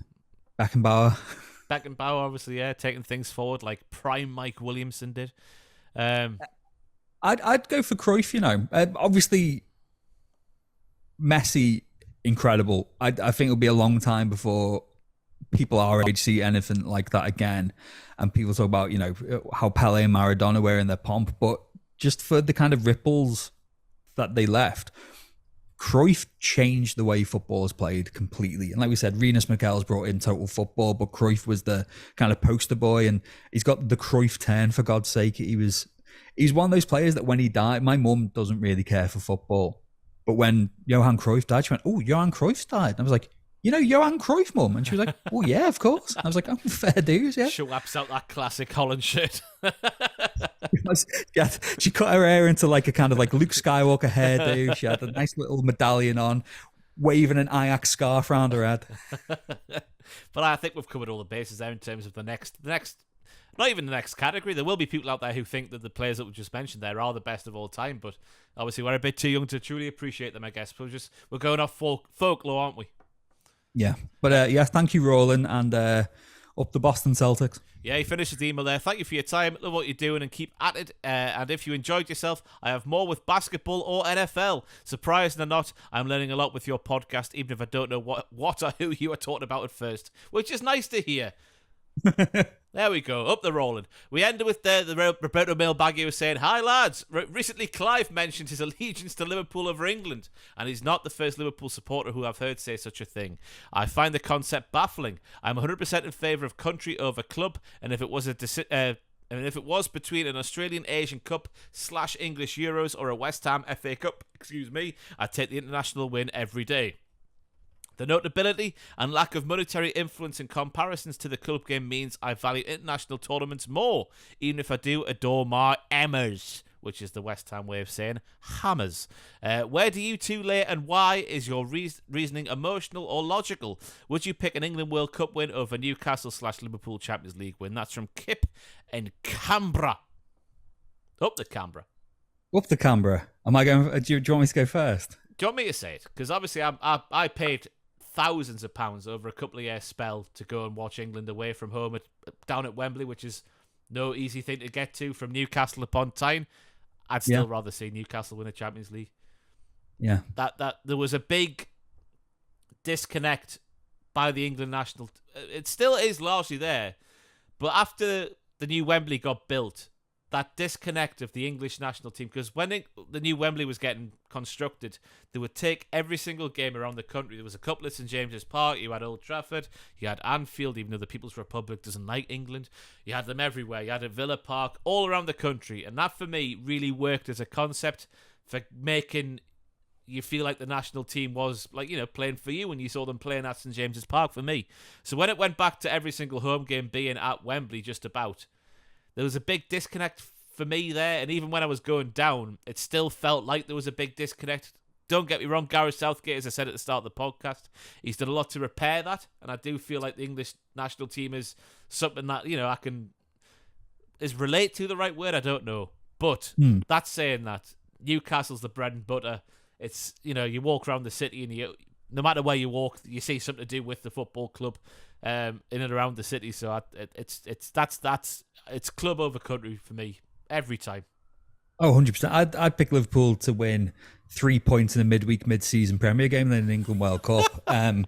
Beckenbauer, obviously, yeah, taking things forward like prime Mike Williamson did. I'd go for Cruyff, you know. Obviously, Messi, incredible. I think it'll be a long time before people our age see anything like that again. And people talk about, you know, how Pele and Maradona were in their pomp. But just for the kind of ripples that they left, Cruyff changed the way football is played completely. And like we said, Rinus Michels brought in total football, but Cruyff was the kind of poster boy, and he's got the Cruyff turn, for God's sake. He's one of those players that when he died, my mum doesn't really care for football. But when Johan Cruyff died, she went, "Oh, Johan Cruyff's died." And I was like, "You know Johan Cruyff, mum?" And she was like, "Oh, yeah, of course." And I was like, "Oh, fair dues, yeah." She whaps out that classic Holland shirt. She cut her hair into like a kind of like Luke Skywalker hairdo. She had a nice little medallion on, waving an Ajax scarf around her head. But I think we've covered all the bases there in terms of the next, not even the next category. There will be people out there who think that the players that we just mentioned there are the best of all time, but obviously we're a bit too young to truly appreciate them, I guess. We're going off folklore, aren't we? Yeah. But yes, thank you, Roland, and up the Boston Celtics. Yeah, he finished his email there. Thank you for your time. Love what you're doing and keep at it. And if you enjoyed yourself, I have more with basketball or NFL. Surprising or not, I'm learning a lot with your podcast, even if I don't know what or who you are talking about at first, which is nice to hear. There we go, up the rolling. We ended with the Roberto Mailbaggy was saying, "Hi lads, recently Clive mentioned his allegiance to Liverpool over England, and he's not the first Liverpool supporter who I've heard say such a thing. I find the concept baffling. I'm 100% in favour of country over club, and if it was between an Australian Asian Cup / English Euros or a West Ham FA Cup, I'd take the international win every day. The notability and lack of monetary influence in comparisons to the club game means I value international tournaments more, even if I do adore my Emmers," which is the West Ham way of saying hammers. Where do you two lay, and why? Is your reasoning emotional or logical? Would you pick an England World Cup win over Newcastle / Liverpool Champions League win? That's from Kip in Canberra. Up the Canberra. Up the Canberra. Am I going? Do you want me to go first? Do you want me to say it? Because obviously I paid thousands of pounds over a couple of years spell to go and watch England away from home down at Wembley, which is no easy thing to get to from Newcastle upon Tyne. I'd still rather see Newcastle win a Champions League. Yeah, that there was a big disconnect by the England national. It still is largely there, but after the new Wembley got built, that disconnect of the English national team, because when the new Wembley was getting constructed, they would take every single game around the country. There was a couple at St James's Park, you had Old Trafford, you had Anfield, even though the People's Republic doesn't like England. You had them everywhere. You had at Villa Park, all around the country. And that, for me, really worked as a concept for making you feel like the national team was, like, you know, playing for you when you saw them playing at St James's Park for me. So when it went back to every single home game being at Wembley just about, there was a big disconnect for me there, and even when I was going down, it still felt like there was a big disconnect. Don't get me wrong, Gareth Southgate, as I said at the start of the podcast, he's done a lot to repair that, and I do feel like the English national team is something that, you know, is relate to the right word, I don't know. But that's saying that Newcastle's the bread and butter. It's, you know, you walk around the city and no matter where you walk, you see something to do with the football club in and around the city. So it's club over country for me every time. Oh, 100%. I'd pick Liverpool to win 3 points in a mid-season Premier game and then an England World Cup. And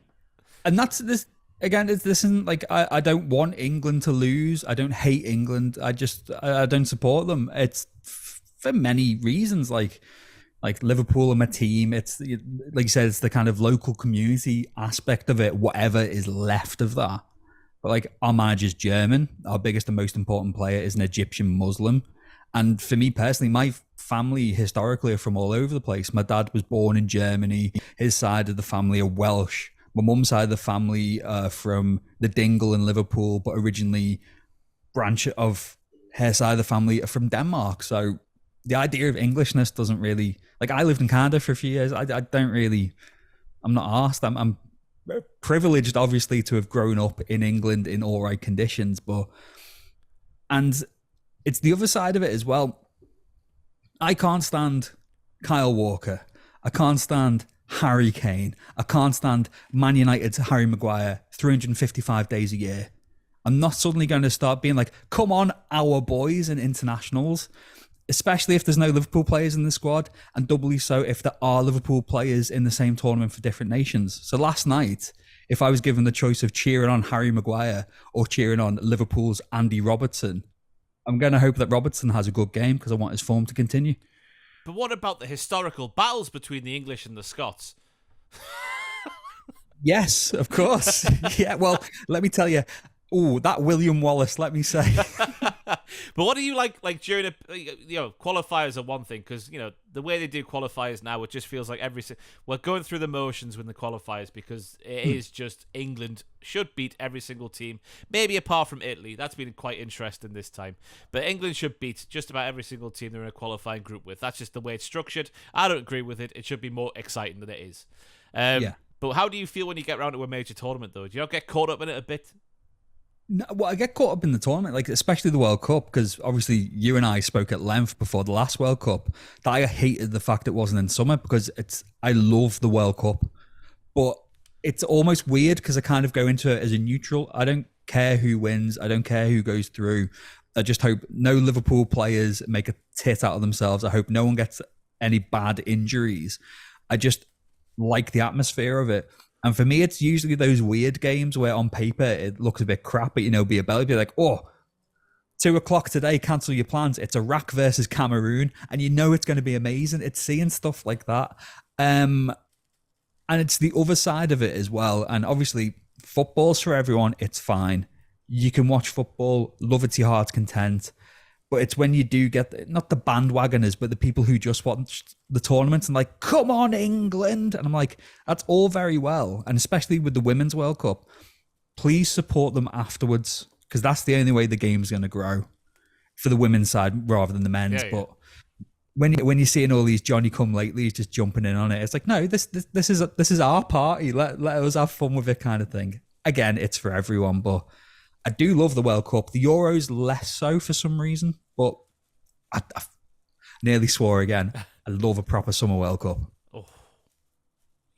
that's this again. This isn't like I don't want England to lose. I don't hate England. I don't support them. It's for many reasons. Like Liverpool are my team. It's like you said. It's the kind of local community aspect of it. Whatever is left of that. But like our manager's German. Our biggest and most important player is an Egyptian Muslim. And for me personally, my family historically are from all over the place. My dad was born in Germany. His side of the family are Welsh. My mum's side of the family are from the Dingle in Liverpool, but originally branch of her side of the family are from Denmark. So the idea of Englishness doesn't really... Like, I lived in Canada for a few years. I don't really... I'm not arsed. I'm privileged, obviously, to have grown up in England in all right conditions, but... And... It's the other side of it as well. I can't stand Kyle Walker. I can't stand Harry Kane. I can't stand Man United's Harry Maguire 355 days a year. I'm not suddenly going to start being like, come on, our boys and internationals, especially if there's no Liverpool players in the squad, and doubly so if there are Liverpool players in the same tournament for different nations. So last night, if I was given the choice of cheering on Harry Maguire or cheering on Liverpool's Andy Robertson, I'm going to hope that Robertson has a good game because I want his form to continue. But what about the historical battles between the English and the Scots? Yes, of course. Yeah, well, let me tell you. Oh, that William Wallace, let me say. But what do you like during qualifiers are one thing, because the way they do qualifiers now, it just feels like we're going through the motions with the qualifiers, because it is just England should beat every single team, maybe apart from Italy. That's been quite interesting this time, but England should beat just about every single team they're in a qualifying group with. That's just the way it's structured. I don't agree with it. It should be more exciting than it is. Yeah. But how do you feel when you get around to a major tournament, though? Do you not get caught up in it a bit? No, well, I get caught up in the tournament, like especially the World Cup, because obviously you and I spoke at length before the last World Cup that I hated the fact it wasn't in summer, because I love the World Cup, but it's almost weird because I kind of go into it as a neutral. I don't care who wins. I don't care who goes through. I just hope no Liverpool players make a tit out of themselves. I hope no one gets any bad injuries. I just like the atmosphere of it. And for me, it's usually those weird games where on paper it looks a bit crap, but be a belly, be like, 2:00 today, cancel your plans. It's Iraq versus Cameroon, and it's going to be amazing. It's seeing stuff like that. And it's the other side of it as well. And obviously, football's for everyone. It's fine. You can watch football, love it to your heart's content. But it's when you do get, not the bandwagoners, but the people who just watch the tournaments and like, come on, England. And I'm like, that's all very well. And especially with the Women's World Cup, please support them afterwards, because that's the only way the game's going to grow for the women's side rather than the men's. Yeah. But when you're seeing all these Johnny-come-latelys just jumping in on it, it's like, no, this is our party. Let us have fun with it, kind of thing. Again, it's for everyone, but I do love the World Cup. The Euros less so for some reason, but I nearly swore again. I love a proper summer World Cup. Oh.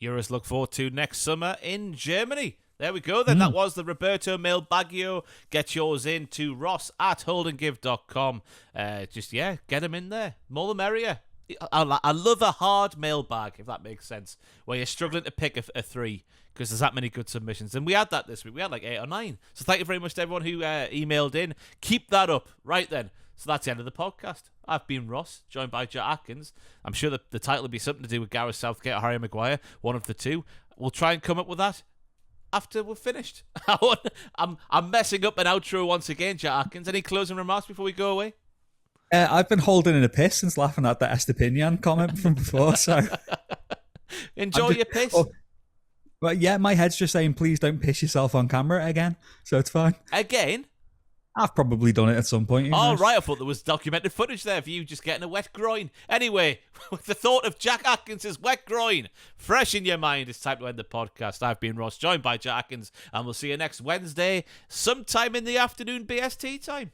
Euros look forward to next summer in Germany. There we go then. That was the Roberto Mailbagio. Get yours in to ross@holdandgive.com. Get them in there. More the merrier. I love a hard mailbag, if that makes sense, where you're struggling to pick a three, because there's that many good submissions. And we had that this week. We had like 8 or 9. So thank you very much to everyone who emailed in. Keep that up. Right then. So that's the end of the podcast. I've been Ross, joined by Jack Atkins. I'm sure that the title will be something to do with Gareth Southgate or Harry Maguire, one of the two. We'll try and come up with that after we're finished. I'm messing up an outro once again, Jack Atkins. Any closing remarks before we go away? I've been holding in a piss since laughing at the Estepinian comment from before, so... Enjoy your piss. But yeah, my head's just saying, please don't piss yourself on camera again, so it's fine. Again? I've probably done it at some point. Oh, right, I thought there was documented footage there of you just getting a wet groin. Anyway, with the thought of Jack Atkins' wet groin fresh in your mind, it's time to end the podcast. I've been Ross, joined by Jack Atkins, and we'll see you next Wednesday, sometime in the afternoon BST time.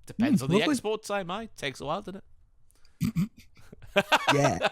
Depends on the export time, Takes a while, doesn't it? Yeah.